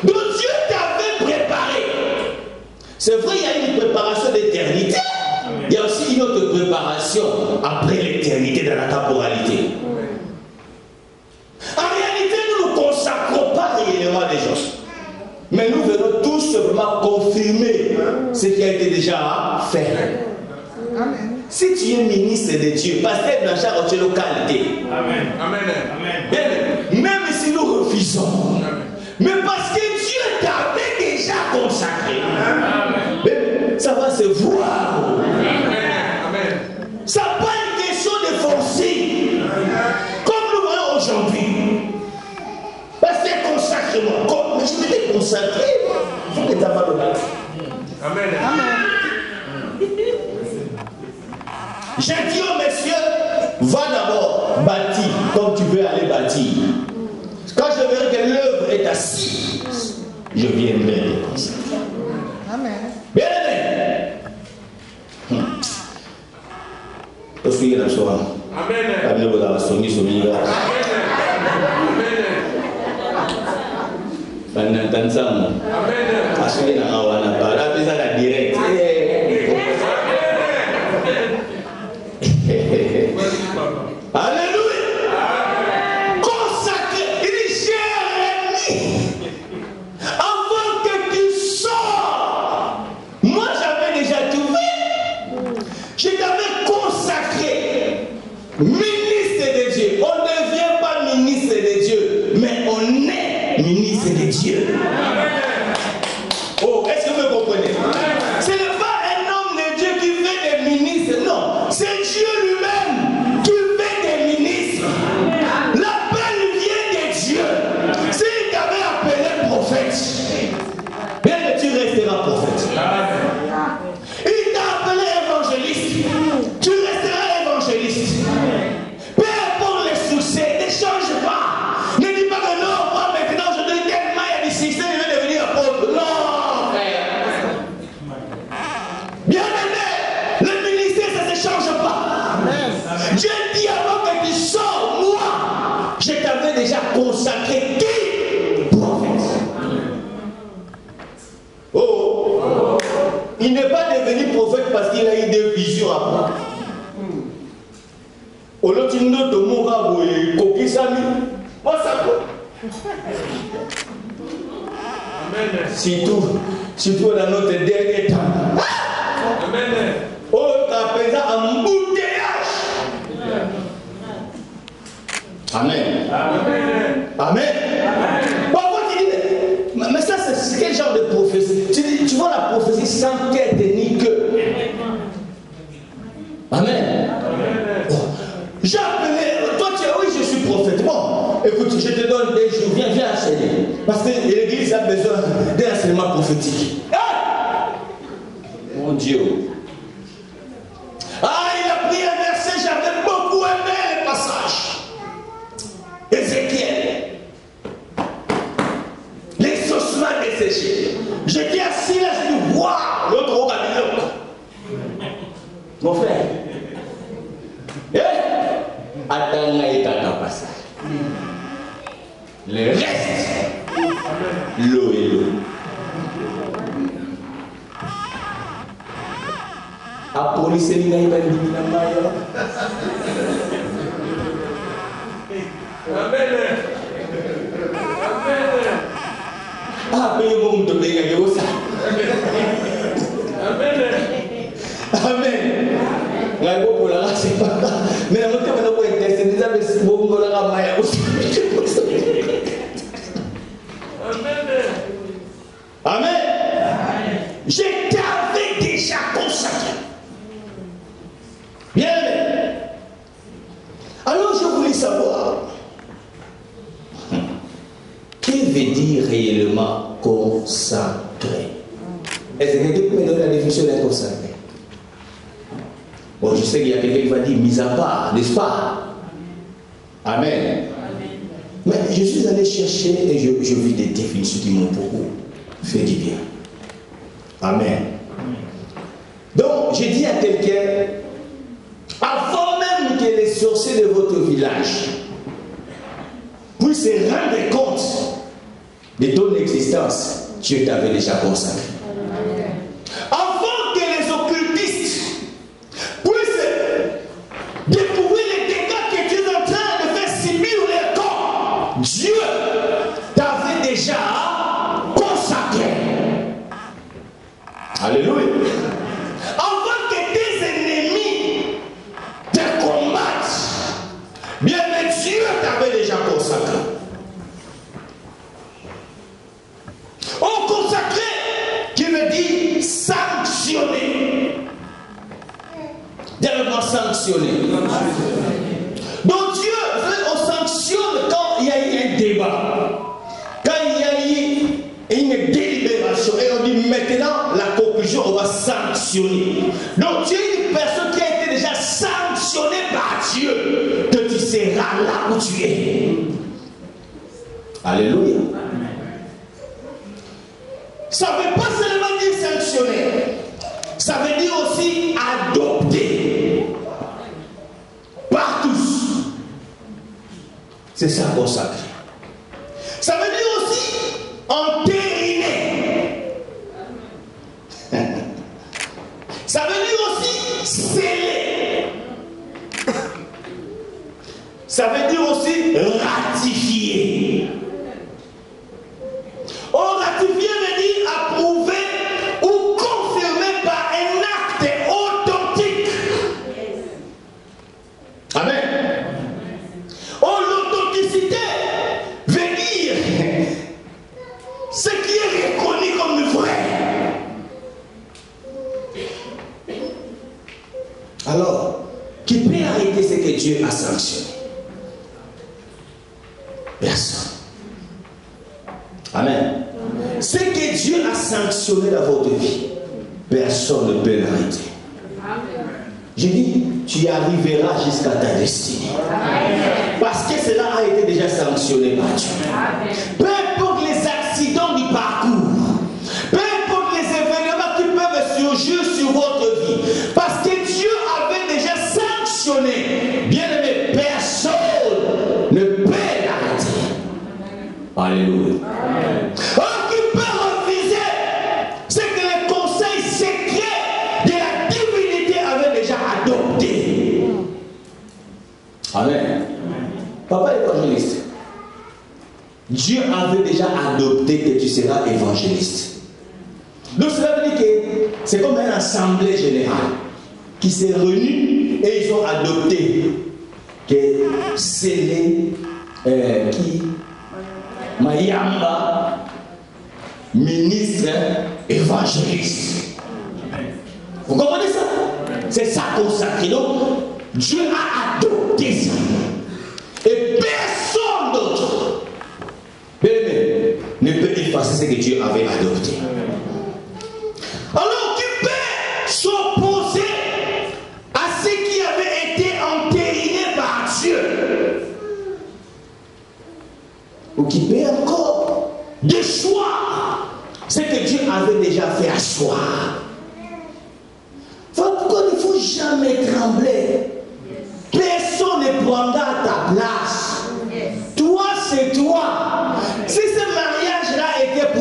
Donc Dieu t'avait préparé. C'est vrai, il y a une préparation d'éternité. Il y a aussi une autre préparation après l'éternité dans la temporalité. En réalité, nous ne consacrons pas réellement les gens. Mais nous venons tout simplement confirmer ce qui a été déjà fait. Amen. Si tu es ministre de Dieu, pasteur Blanchard, tu es localité. Amen. Amen. Amen. Même si nous refusons, mais parce que Dieu t'avait déjà consacré, amen, ça va se voir. Amen. Ça n'est pas une question de forcer. Comme nous voyons aujourd'hui. Pasteur, consacre-moi. Mais je vais te consacrer. Il faut que tu aies le mal. Amen. Amen. J'ai dit au monsieur, va d'abord bâtir comme tu veux aller bâtir. Quand je verrai que l'œuvre est assise, je viendrai le consacrer. Amen. Bien aimé. Je suis là soir. Amen. Amen. Alléluia. Consacré, il cher ennemi. Avant que tu sors, moi j'avais déjà trouvé. Je t'avais consacré ministre de Dieu. On ne devient pas ministre de Dieu, mais on est ministre de Dieu. Oh, est-ce que vous comprenez? Ce n'est pas un homme de Dieu qui fait des ministres, non. C'est Dieu lui-même qui fait des ministres. L'appel vient de Dieu. S'il t'avait appelé prophète, bien que tu resteras prophète. Il t'a appelé évangéliste, tu resteras évangéliste. Peu importe les succès, ne change pas. Ne dis pas que non, moi maintenant je donne tellement il y a du succès, je vais devenir apôtre. Non, frère. Bien aimé, le ministère ça ne se change pas. Dieu dit avant que tu sors, moi, je t'avais déjà consacré qui? Prophète. Oh, il n'est pas devenu prophète parce qu'il a eu des visions après. Au lieu de nous de Moura ou Kokisami, moi ça peut. Surtout dans notre dernier temps. Amen. Oh, t'as présent embouteillage. Amen. Amen. Amen. Pourquoi tu dis, mais ça c'est quel genre de prophétie? Tu vois la prophétie sans quête ni queue. Amen. Oh. J'ai appelé, toi tu es, oui je suis prophète. Bon, écoute, je te donne des jours, viens enseigner. Parce que l'église a besoin d'un enseignement prophétique. Ah! Mon Dieu. Ah, il a pris un verset, j'avais beaucoup aimé le passage. Ézéchiel. Les ossements desséchés. J'étais assis là, je dis, waouh, l'autre au Babylone. Mon frère. Eh? Attends, il y a un passage. Le reste, l'eau et l'eau. A police ni na iba ndi na maya. Amen. Amen. Ah, mais bon de bien que vous ça. Amen. Amen. Ngai bo pour la c'est pas. Mais la moto na ko tester déjà mais bo ngo la maya. Amen. Amen. Je t'avais déjà consacré. Bien aimé. Alors je voulais savoir, que veut dire réellement consacré? Est-ce que quelqu'un peut me donner la définition de consacré? Bon, je sais qu'il y a quelqu'un qui va dire mis à part, n'est-ce pas? Amen. Mais je suis allé chercher et je vis des définitions qui m'ont beaucoup fait du bien. Amen. Donc, je dis à quelqu'un, avant même que les sorciers de votre village puissent se rendre compte de ton existence, Dieu t'avait déjà consacré. Avant que les occultistes puissent découvrir les dégâts que tu es en train de faire subir leur corps, Dieu t'avait déjà consacré. Alléluia. Avant que tes ennemis te combattent, bien Dieu t'avait déjà consacré. On consacré qui veut dire sanctionner. Dernièrement sanctionner. Donc Dieu, on sanctionne quand il y a eu un débat. Quand il y a eu une délibération et on dit maintenant la conclusion, on va sanctionner. Donc tu es une personne qui a été déjà sanctionnée par Dieu, que tu seras là où tu es. Alléluia. Ça ne veut pas seulement dire sanctionner, ça veut dire aussi adopter par tous. C'est ça consacré. Ça veut dire aussi entériner. Ça veut dire aussi sceller. Ça veut dire aussi ratifier. Oh, ratifier veut dire approuver ou confirmer par un acte authentique. Amen. Oh, l'authenticité veut dire ce qui est reconnu comme vrai. Alors, qui peut arrêter ce que Dieu a sanctionné? Personne. Amen. Ce que Dieu a sanctionné dans votre vie, personne ne peut l'arrêter. Je dis, tu y arriveras jusqu'à ta destinée. Parce que cela a été déjà sanctionné par Dieu. Peu importe les accidents du parcours, peu importe les événements qui peuvent surgir sur votre vie, parce que Dieu avait déjà sanctionné. Bien aimé, personne ne peut l'arrêter. Alléluia. Alors qui peut refuser ce que les conseils secrets de la divinité avaient déjà adopté. Amen. Papa évangéliste. Dieu avait déjà adopté que tu seras évangéliste. Donc cela veut dire que c'est comme une assemblée générale qui s'est réunie et ils ont adopté que c'est les qui Mayamba, ministre, évangéliste. Vous comprenez ça? C'est ça consacré. Donc, Dieu a adopté ça. Et personne d'autre ne peut effacer ce que Dieu avait adopté. Alors, tu peux s'opposer à ce qui avait été entériné par Dieu. Ou qui peut encore déchoir ce que Dieu avait déjà fait asseoir. Pourquoi il ne faut jamais trembler? Personne ne prendra ta place. Toi, c'est toi. Si ce mariage-là était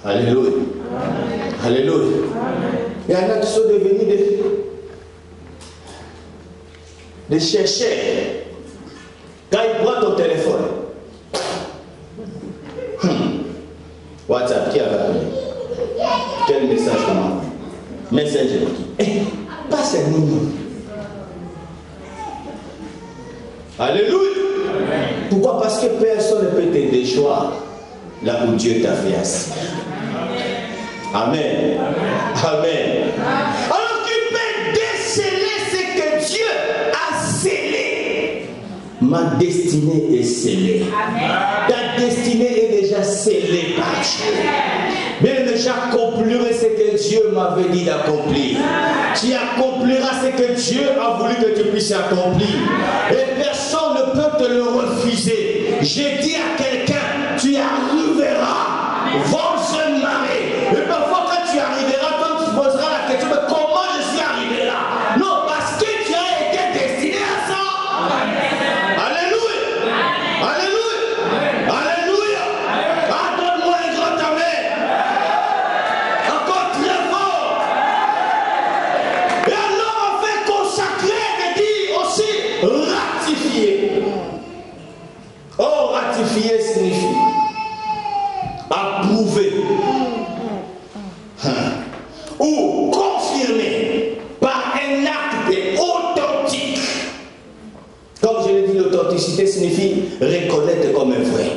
Alléluia. Alléluia. Il y en a qui sont devenus des chercheurs. Quand ils prennent ton téléphone, WhatsApp, qui a appelé? Quel message comment? Messenger. Pas c'est nous. Alléluia. Pourquoi? Parce que personne ne peut te déchoir là où Dieu t'a fait assis. Amen. Amen. Alors tu peux déceler ce que Dieu a scellé. Ma destinée est scellée. Ta destinée est déjà scellée par Dieu. Mais j'accomplirai ce que Dieu m'avait dit d'accomplir. Tu accompliras ce que Dieu a voulu que tu puisses accomplir. Et personne ne peut te le refuser. J'ai dit à quelqu'un, tu arriveras. Vends ce mari. Et parfois quand tu arriveras, quand tu poseras la question, mais comment je suis arrivé là? Non, parce que tu as été destiné à ça. Alléluia. Alléluia. Alléluia. Ah, donne-moi un grand amen. Encore très fort. Et alors on fait consacrer, mais dit aussi ratifier. Oh, ratifier signifie approuver ou confirmer par un acte authentique. Comme je l'ai dit, l'authenticité signifie reconnaître comme un vrai.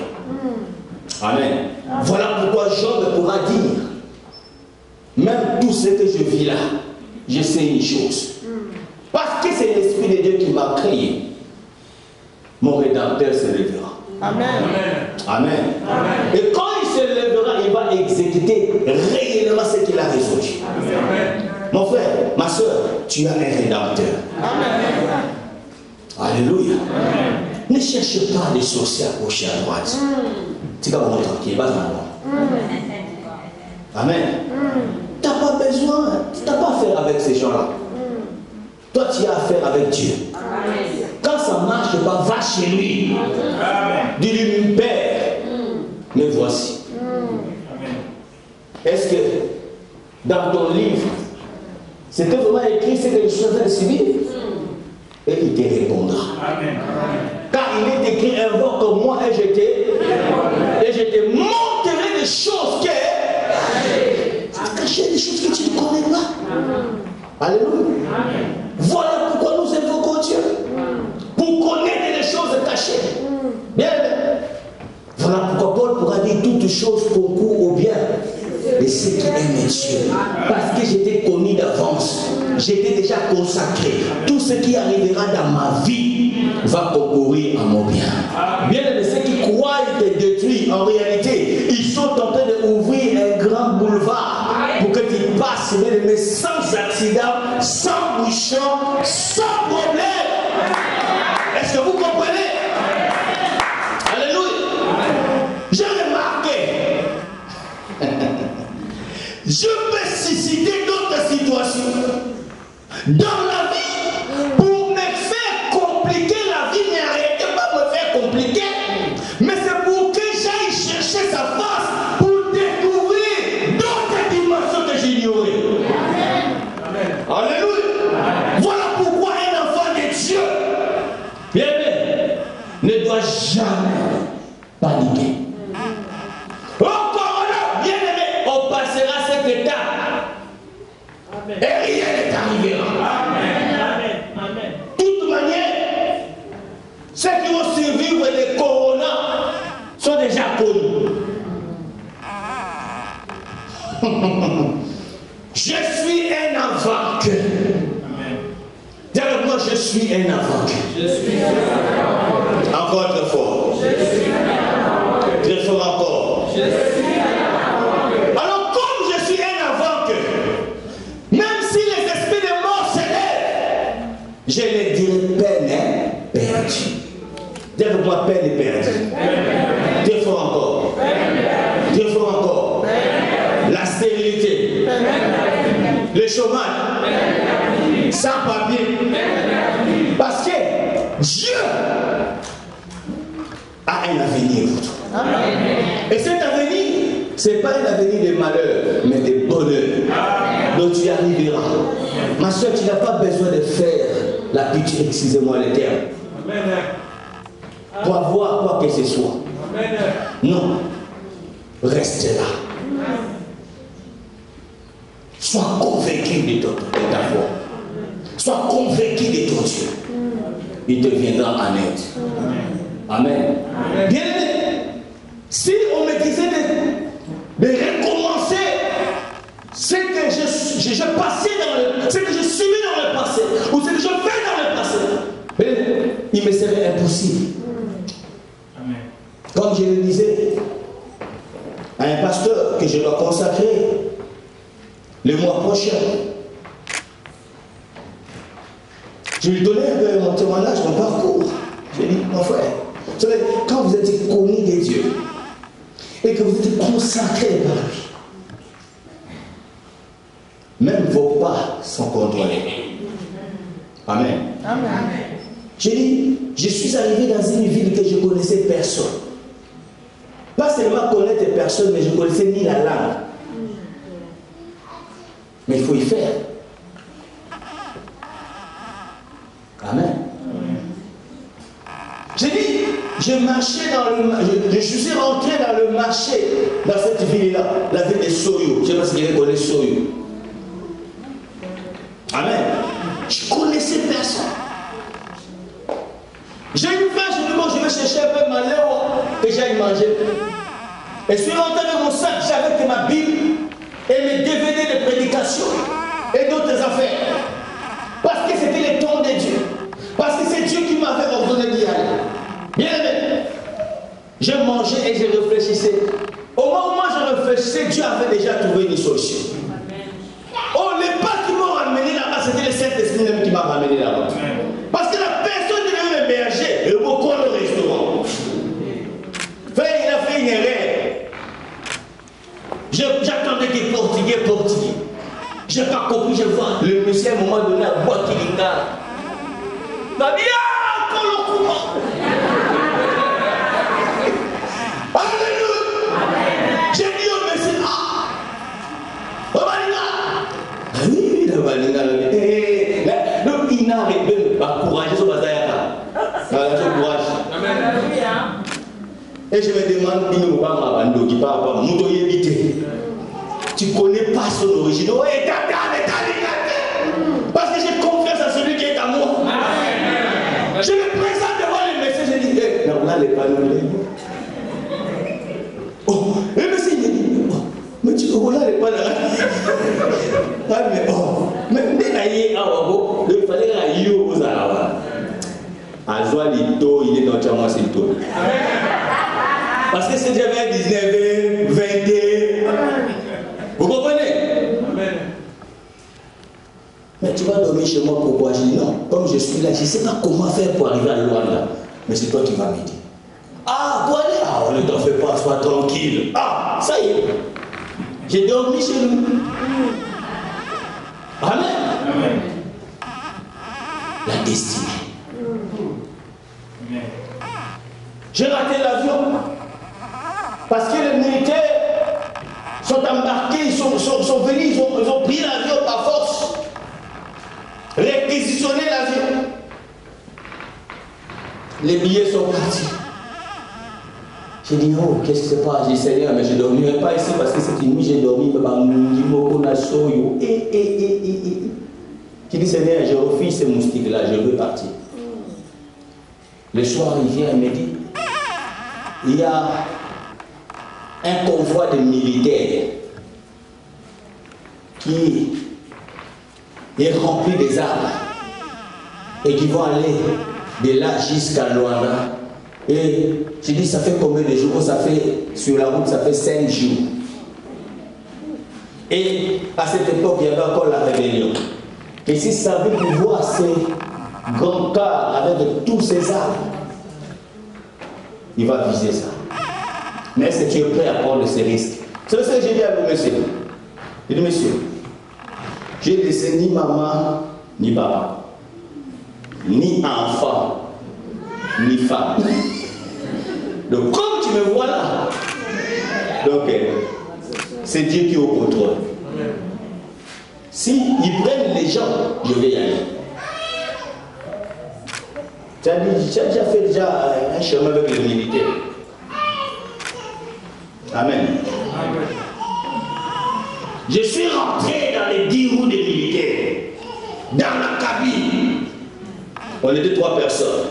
Amen. Voilà pourquoi Job pourra dire, même tout ce que je vis là, je sais une chose. Parce que c'est l'Esprit de Dieu qui m'a créé. Mon Rédempteur se lèvera. Amen. Amen. Amen. Et quand il se lèvera, il va exécuter réellement ce qu'il a résolu. Amen. Mon frère, ma soeur, tu as un Rédempteur. Amen. Alléluia. Amen. Ne cherche pas des sorciers à gauche et à droite. Tu vas vous tranquille, pas dans le monde. Amen. Tu n'as pas besoin, tu n'as pas affaire avec ces gens-là. Toi, tu as affaire avec Dieu. Amen. Quand ça ne marche pas, va chez lui. Dis-lui, Père, me voici. Est-ce que dans ton livre, c'était vraiment écrit ce que je suis en train de subir? Et il te répondra. Car il est écrit, invoque moi et je te montrerai des choses que cacher des choses que tu ne connais pas. Alléluia. Voilà pourquoi nous invoquons Dieu. Pour connaître les choses cachées. Bien. Voilà pourquoi Paul pourra dire toutes choses concourent au bien de ceux qui aiment Dieu. Parce que j'étais connu d'avance. J'étais déjà consacré. Tout ce qui arrivera dans ma vie va concourir à mon bien. Bien, ceux qui croient être détruits, en réalité, ils sont en train d'ouvrir un grand boulevard pour que tu passes, mais sans accident, sans bouchon, sans problème. Est-ce que vous comprenez? Alléluia. J'ai remarqué. Je peux susciter d'autres situations dans la vie pour me faire compliquer la vie, mais arrêtez pas de me faire compliquer. Mais c'est pour que j'aille chercher sa face pour découvrir d'autres dimensions que j'ignorais. Alléluia. Voilà pourquoi un enfant de Dieu, bien aimé, ne doit jamais paniquer. Encore là, bien aimé, on passera cette étape. Et rien n'est arrivé. Amen. De toute manière, ceux qui vont survivre les coronas sont déjà connus. Je suis un vainqueur. Dis avec moi, je suis un vainqueur. Encore très fort. Très fort encore. Alors comme je suis un vainqueur, même si les esprits de mort s'élèvent, je les dirai peine perdue. Dis avec moi, peine est perdue. Très fort encore. Très fort encore. La stérilité, le chômage, sans papier. Parce que Dieu a un avenir pour toi. Et cet avenir, Ce n'est pas un avenir de malheur, mais de bonheur. Donc tu y arriveras. Ma soeur, tu n'as pas besoin de faire la pitié, excusez-moi le terme, pour avoir quoi que ce soit. Non. Reste là. Sois convaincu de ta foi. Sois convaincu de ton Dieu. Il te viendra en aide. Amen. Bien aimé, si on me disait de recommencer ce que je passais ce que je subis dans le passé, ou ce que je fais dans le passé, il me serait impossible. Amen. Comme je le disais à un pasteur que je dois consacrer le mois prochain, je lui donnais un peu mon témoignage, mon parcours. Je lui ai dit, mon frère, vous savez, quand vous êtes connu des dieux et que vous êtes consacré par lui, même vos pas sont contrôlés. Amen. Amen. J'ai dit, je suis arrivé dans une ville que je ne connaissais personne. Pas seulement connaître personne, mais je ne connaissais ni la langue. Mais il faut y faire. Amen. J'ai dit, je marchais dans le marché, je suis rentré dans le marché, dans cette ville-là, la ville de Soyo. Je ne sais pas si quelqu'un connaît Soyo. Amen. Je ne connaissais personne. J'ai eu faim, je me dis, bon, je vais chercher un peu ma lèvre que j'aille manger. Et je suis rentré dans mon sac, j'avais que ma Bible et mes DVD de prédication et d'autres affaires. Parce que c'était le temps de Dieu. Parce que c'est Dieu qui m'avait ordonné d'y aller. Bien aimé, je mangeais et je réfléchissais. Au moment où je réfléchissais, Dieu avait déjà trouvé une solution. Oh, les pas qui m'ont ramené là-bas, c'était le Saint-Esprit même qui m'a ramené là-bas. Parce que la personne devait m'héberger et beaucoup le restaurant. Frère, il a fait une erreur. J'attendais qu'il portugais. Je n'ai pas compris, je vois le monsieur à un moment donné à boîte qui l'incarne. Il m'a dit, ah, qu'on le courant. Alléluia. J'ai dit au monsieur, ah, au Balinga. Ah oui, le Balinga. Donc il n'a arrêté de courager sur Bazayaka. Je courage. Et je me demande, il ne va pas m'abandonner, qui parle pas, Moutoye éviter. Tu ne connais pas son origine. Oh, et parce que j'ai confiance à celui qui est à moi. Je me présente devant le message, je dis, non, là, les panneaux. Oh, le monsieur, il dit, oh, mais tu vois là, les panneaux. Ah, mais oh, mais il fallait aller aux Arawa. Azwa Lito, il est dans Tchama Sito. Parce que c'est déjà 19, 22. Vous comprenez? Mais tu vas dormir chez moi pourquoi? Je dis non, comme je suis là, je ne sais pas comment faire pour arriver à Luanda. Mais c'est toi qui vas m'aider. Ah, pour aller? Ah, on ne t'en fait pas, sois tranquille. Ah, ça y est. J'ai dormi chez nous. Amen. Amen. La destinée. Amen. J'ai raté l'avion. Parce que les militaires sont embarqués, ils sont venus, ils ont pris l'avion par force. Réquisitionner l'avion. Les billets sont partis. J'ai dit, oh, qu'est-ce qui se passe? J'ai dit, Seigneur, mais je ne dormirai pas ici parce que cette nuit, j'ai dormi. J'ai dit, Seigneur, je refuse ces moustiques-là, je veux partir. Le soir, il vient et me dit, il y a un convoi de militaires qui est rempli des armes et qui vont aller de là jusqu'à Luanda. Et je dis, ça fait combien de jours? Ça fait, sur la route, ça fait 5 jours. Et à cette époque, il y avait encore la rébellion. Et si ça veut pouvoir ces grands cars avec tous ces armes, il va viser ça. Mais est-ce que tu es prêt à prendre ces risques? C'est ce que j'ai dit à vous, monsieur. J'ai dit, monsieur, j'ai laissé ni maman, ni papa, ni enfant, ni femme. Donc, comme tu me vois là, donc, c'est Dieu qui est au contrôle. Si ils prennent les gens, je vais y aller. Tu as déjà fait un chemin avec les militaires. Amen. Je suis rentré dans les 10 roues des militaires. Dans la cabine. On était 3 personnes.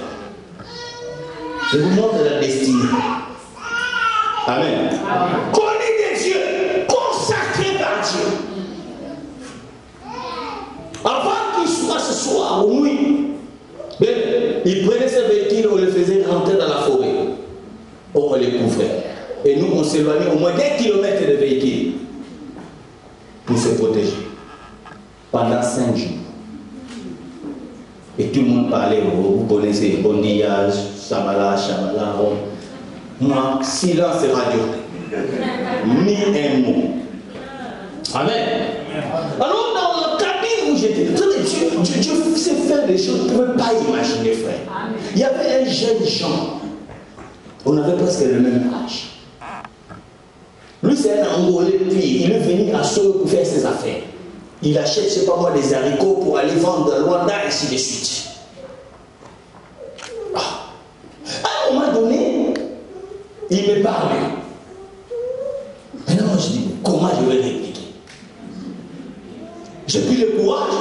Je vous montre la destinée. Amen. Connu des dieux, consacré par Dieu. Avant qu'il soit ce soir, oui, il prenait ce véhicule, on le faisait rentrer dans la forêt. On les couvrait. Et nous, on s'éloignait au moins d'1 kilomètre de véhicule pour se protéger. Pendant 5 jours. Et tout le monde parlait, vous connaissez, bondillage, chabala, chabala. Moi, silence radio. Ni un mot. Amen. Alors, dans la cabine où j'étais, Dieu sait faire des choses que vous ne pouvez pas imaginer, frère. Il y avait un jeune Jean. On avait presque le même âge. Lui, c'est un Angolais, puis il est venu à Solo pour faire ses affaires. Il achète, je ne sais pas moi, des haricots pour aller vendre à Luanda, et ainsi de suite. À un moment donné, il me parle. Maintenant, moi, je dis, comment je vais répliquer? J'ai pris le courage.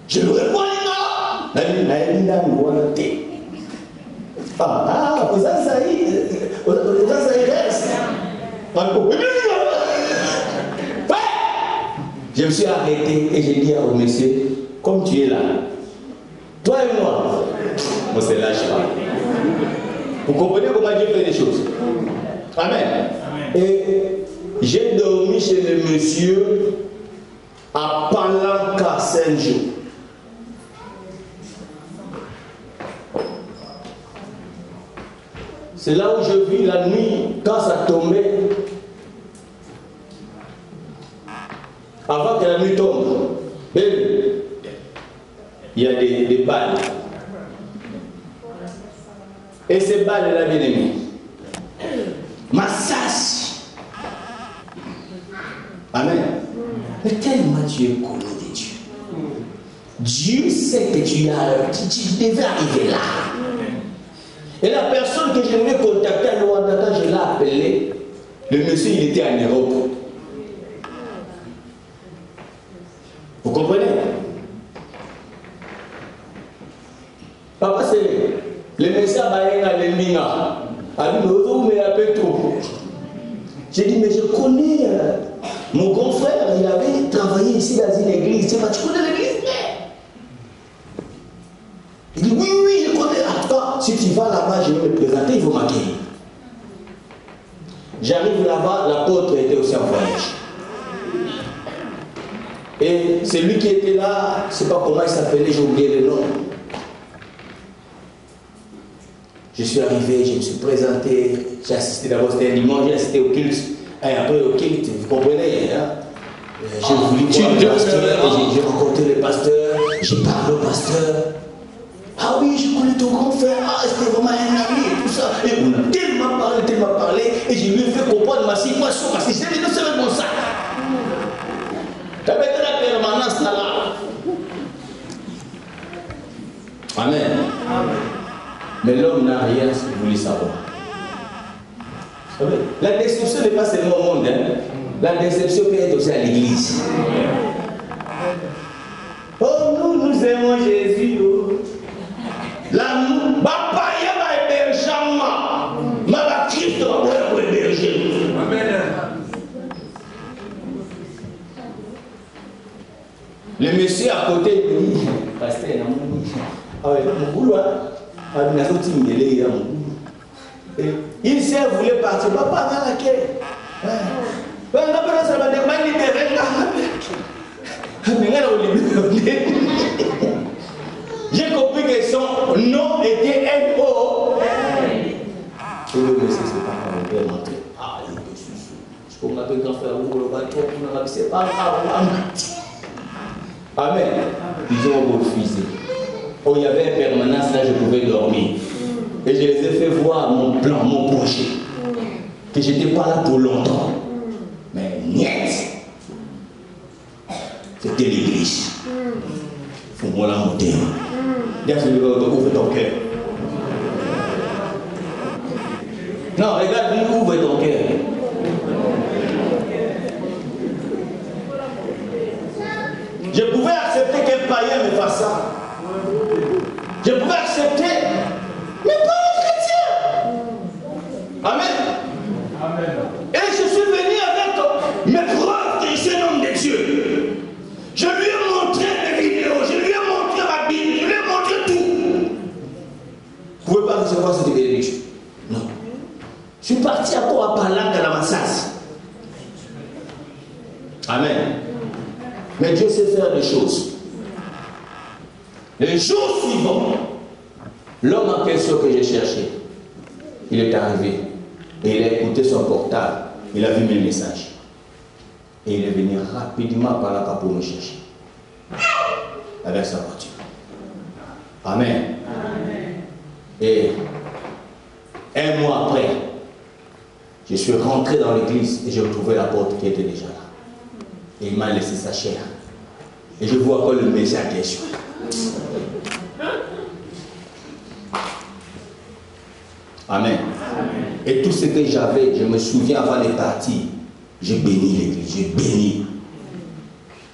Je lui réponds, vous avez je me suis arrêté et j'ai dit au monsieur, comme tu es là, toi et moi, on se lâche pas. Vous comprenez comment Dieu fait les choses? Amen. Et j'ai dormi chez le monsieur à Palanca 5 jours. C'est là où je vis la nuit, quand ça tombait. Avant que la nuit tombe, il y a des balles. Et ces balles-là, bien aimé, m'assassinent. Amen. Mais tellement tu es connu de Dieu. Dieu sait que tu devais arriver là. Et la personne que je devais contacter à Luanda, quand je l'ai appelé, le monsieur, il était en Europe. Vous comprenez? Papa, c'est le message à l'Emina. J'ai dit, mais je connais mon grand frère, il avait travaillé ici dans une église. Tu connais l'église? Il dit, oui, oui, je connais. En tout cas, si tu vas là-bas, je vais me présenter, il faut m'accueillir. J'arrive là-bas, l'apôtre était aussi en voyage. Et celui qui était là, je ne sais pas comment il s'appelait, j'ai oublié le nom. Je suis arrivé, je me suis présenté, j'ai assisté d'abord, c'était un dimanche, j'ai assisté au culte. Et après au culte, vous comprenez, hein? J'ai voulu voir le pasteur, j'ai rencontré le pasteur, j'ai parlé au pasteur. Ah oui, je connais ton grand frère, ah, c'était vraiment un ami et tout ça. Et on a tellement parlé, et je lui ai fait comprendre ma situation, parce que j'étais venu seul mon sac. T'avais de la permanence là. Amen. Amen. Mais l'homme n'a rien voulu savoir. La déception n'est pas seulement au monde. Hein? La déception peut être aussi à l'église. Oh, nous aimons Jésus. Oh. L'amour. Papa, il y a un hébergement. Ma Christ va héberger. Amen. Le monsieur à côté, il dit, pasteur, mon boulot, il s'est voulu partir. Papa, dans laquelle j'ai compris que son nom était N.O. Et le monsieur, c'est pas mon père rentré. Ah, il est sous. Je peux m'appeler grand frère, le bateau, c'est pas grave. Amen. Ils ont refusé. Oh, il y avait une permanence là, je pouvais dormir. Et je les ai fait voir mon plan, mon projet. Que je n'étais pas là pour longtemps. Mais accepter l'église. Il faut moi la monter. Dis à celui qui ouvre ton cœur. Non, regarde, lui ouvre ton cœur. Je pouvais accepter qu'un païen me fasse ça. Je pouvais accepter, mais pas un chrétien. Amen. Amen. Et je suis venu avec mes preuves que je suis un homme de Dieu. Je lui ai montré mes vidéos, je lui ai montré ma Bible, je lui ai montré tout. Vous ne pouvez pas recevoir cette bénédiction. Non. Je suis parti encore à parler de la massage. Amen. Mais Dieu sait faire des choses. Le jour suivant, l'homme en question que j'ai cherché, il est arrivé. Et il a écouté son portable. Il a vu mes messages. Et il est venu rapidement par là pour me chercher. Avec sa voiture. Amen. Amen. Et un mois après, je suis rentré dans l'église et j'ai retrouvé la porte qui était déjà là. Et il m'a laissé sa chair. Et je vois encore le message qui est sur. Amen. Et tout ce que j'avais, je me souviens avant de partir, j'ai béni l'église, j'ai béni.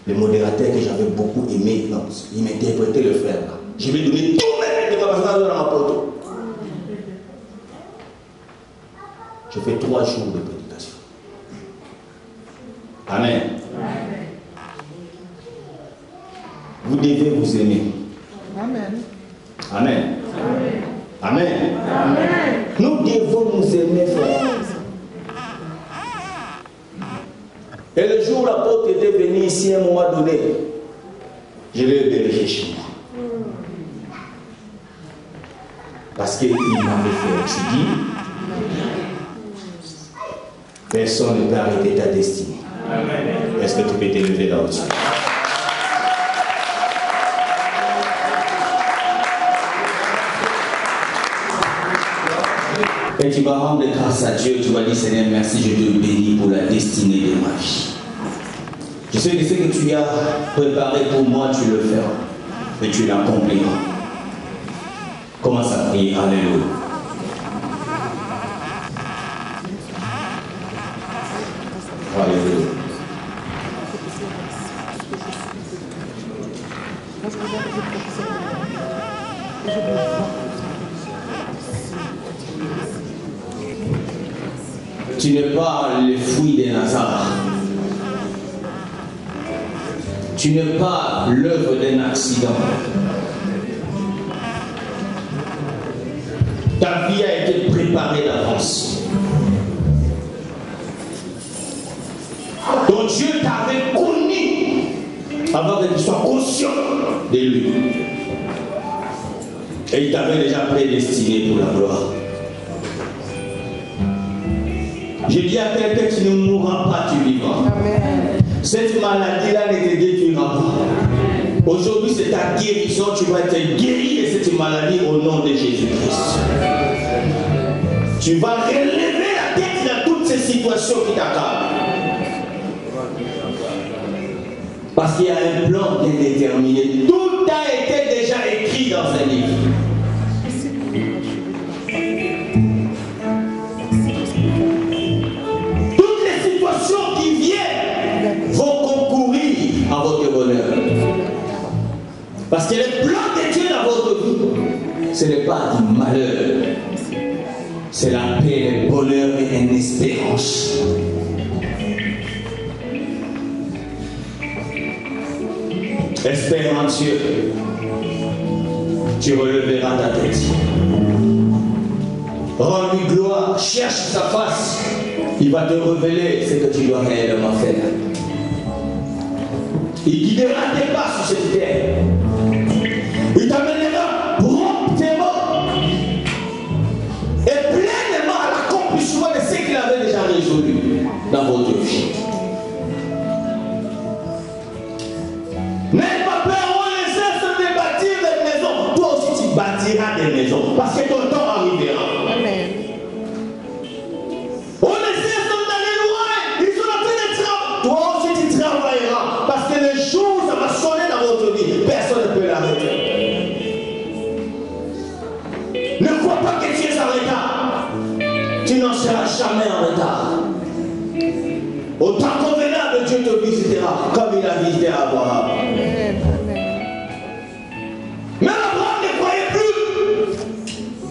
Le modérateur que j'avais beaucoup aimé, non, il m'interprétait le frère là. Je lui ai donné tout mes déclarations dans ma porte. J'ai fait 3 jours de prédication. Amen. Vous devez vous aimer. Amen. Amen. Amen. Amen. Nous devons nous aimer, frère. Et le jour où la porte était venue ici, à un moment donné, je l'ai hébergé chez moi. Parce qu'il m'avait fait expliquer. Personne ne peut arrêter ta destinée. Est-ce que tu peux t'élever là-dessus? Et tu vas rendre grâce à Dieu, tu vas dire Seigneur, merci, je te bénis pour la destinée de ma vie. Je sais que ce que tu as préparé pour moi, tu le feras, mais tu l'accompliras. Commence à prier, alléluia. Alléluia. Tu n'es pas le fruit de Nazareth. Tu n'es pas l'œuvre d'un accident. Ta vie a été préparée d'avance. Ton Dieu t'avait connu avant que tu sois conscient de lui. Et il t'avait déjà prédestiné pour la gloire. Je dis à quelqu'un, tu ne mourras pas, tu vivras. Amen. Cette maladie-là ne te détruira pas. Aujourd'hui, c'est ta guérison, tu vas être guéri de cette maladie au nom de Jésus-Christ. Tu vas relever la tête dans toutes ces situations qui t'accabent. Parce qu'il y a un plan bien déterminé. Tout a été déjà écrit dans un livre. Qui viennent vont concourir à votre bonheur. Parce que le plan de Dieu dans votre vie, ce n'est pas du malheur, c'est la paix, le bonheur et une espérance. Espère en Dieu, tu releveras ta tête. Rends-lui gloire, cherche sa face. Il va te révéler ce que tu dois réellement faire. Il guidera tes pas sur cette terre. Il t'amènera promptement et pleinement à l'accomplissement de ce qu'il avait déjà résolu dans votre vie. N'aie pas peur, on les laisse de bâtir des maisons. Toi aussi tu bâtiras des maisons parce que ton temps arrivera. Amen. Toi aussi tu travailleras parce que le jour ça Tu n'en seras jamais en retard. Au temps convenable, Dieu te visitera comme il a visité Abraham. Mais Abraham ne croyait plus.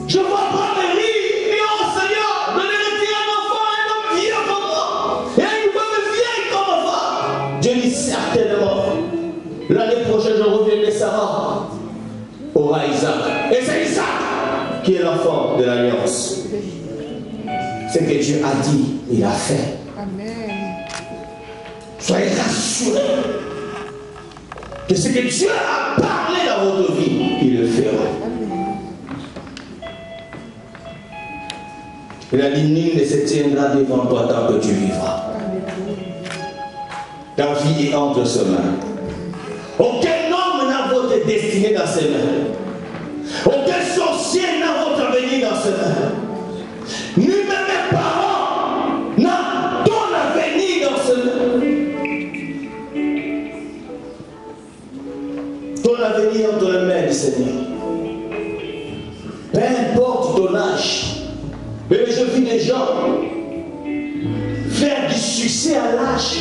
Je vois Abraham rire, mais oh Seigneur, donnez-le un enfant, un homme vieux comme moi, et une femme vieille comme moi. Dieu dit certainement, l'année prochaine je reviendrai Sarah, aura Isaac. Et c'est Isaac qui est l'enfant de l'alliance. Ce que Dieu a dit, il a fait. Amen. Soyez rassurés que ce que Dieu a parlé dans votre vie, il le fera. Il a dit, nul ne se tiendra devant toi tant que tu vivras. Ta vie est entre ses mains. Aucun homme n'a votre destinée dans ses mains. Aucun sorcier n'a votre avenir dans ses mains. Ni même mes parents n'ont ton avenir dans ses mains. Ton avenir entre les mains du Seigneur. Peu importe ton âge. Mais je vis des gens faire du succès à l'âge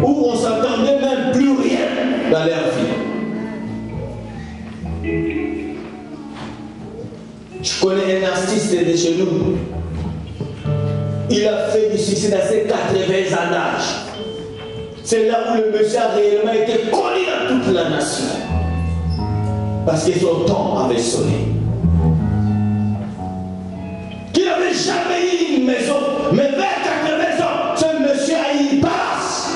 où on ne s'attendait même plus rien dans leur vie. Je connais un artiste de chez nous. Il a fait du succès dans ses 80 ans d'âge. C'est là où le monsieur a réellement été connu dans toute la nation. Parce que son temps avait sonné. Qui n'avait jamais eu une maison, mais vers 80 ans, ce monsieur a eu une palace.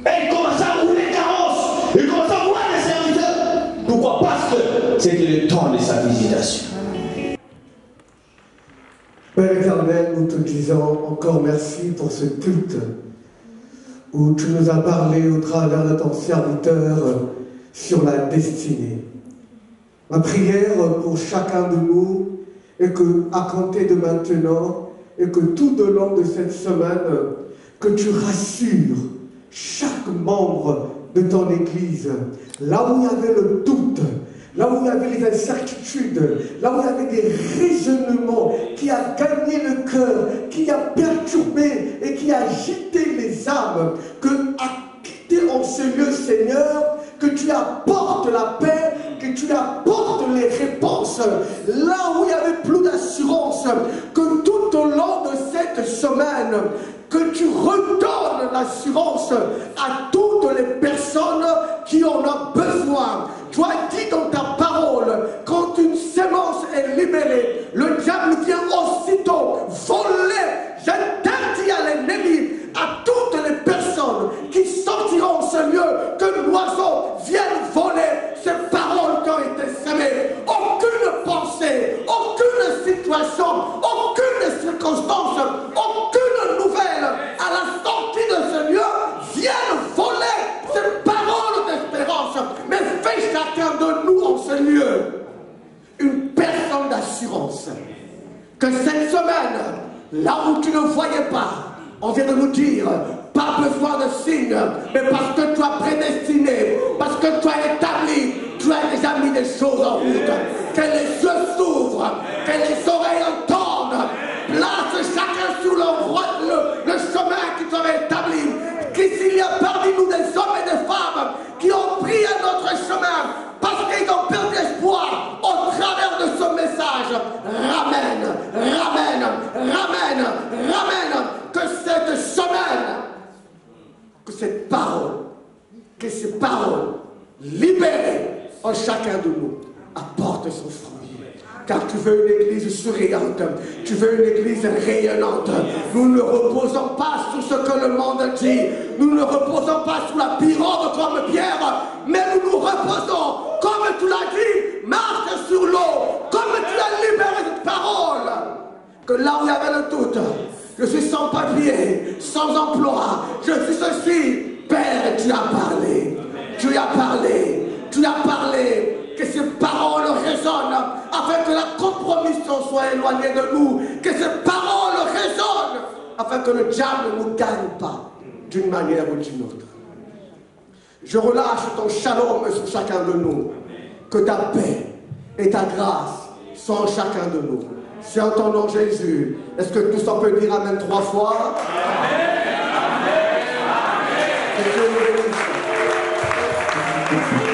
Et il commençait à rouler carrosse. Il commençait à voir les serviteurs. Pourquoi? Parce que c'était le temps de sa visitation. Père éternel, nous te disons encore merci pour ce culte où tu nous as parlé au travers de ton serviteur sur la destinée. Ma prière pour chacun de nous est que, à compter de maintenant, et que tout au long de cette semaine, que tu rassures chaque membre de ton Église, là où il y avait le doute, là où il y avait les incertitudes, là où il y avait des raisonnements qui a gagné le cœur, qui a perturbé et qui a agité les âmes, que à quitter en ce lieu, Seigneur, que tu apportes la paix, que tu apportes les réponses, là où il n'y avait plus d'assurance, que tout au long de cette semaine, que tu redonnes l'assurance à toutes les personnes qui en ont besoin. Tu as dit dans ta parole, quand une sémence est libérée, le diable vient aussitôt voler. J'interdis à l'ennemi, à toutes les personnes qui sortiront de ce lieu, que l'oiseau vienne voler ces paroles qui ont été semées. Aucune pensée, aucune situation, aucune circonstance, aucune nouvelle à la sortie de ce lieu vienne voler ces paroles d'espérance. Mais fais chacun de nous en ce lieu une personne d'assurance. Que cette semaine, là où tu ne voyais pas, on vient de nous dire, pas besoin de signes, mais parce que tu as prédestiné, parce que tu as établi, tu as déjà mis des choses en route. Que les yeux s'ouvrent, que les oreilles entendent. Place chacun sur le chemin qui t'aurait établi. Qu'ici il y a parmi nous des hommes et des femmes qui ont pris un autre chemin parce qu'ils ont perdu espoir au travers de ce message. Ramène, ramène, ramène, ramène. Que cette semaine, que cette parole, que ces paroles libérées en chacun de nous apportent son fruit. Car tu veux une église souriante, tu veux une église rayonnante. Nous ne reposons pas sur ce que le monde dit, nous ne reposons pas sur la pirogue comme Pierre, mais nous nous reposons, comme tu l'as dit, marche sur l'eau, comme tu as libéré cette parole. Que là où il y avait le doute, je suis sans papier, sans emploi, je suis ceci. Père, tu as parlé, tu as parlé, tu as parlé. Que ces paroles résonnent afin que la compromission soit éloignée de nous. Que ces paroles résonnent afin que le diable ne nous gagne pas d'une manière ou d'une autre. Je relâche ton shalom sur chacun de nous. Que ta paix et ta grâce sont chacun de nous. C'est en ton nom, Jésus. Est-ce que tous on peut dire Amen 3 fois? Amen. Que Dieu nous bénisse.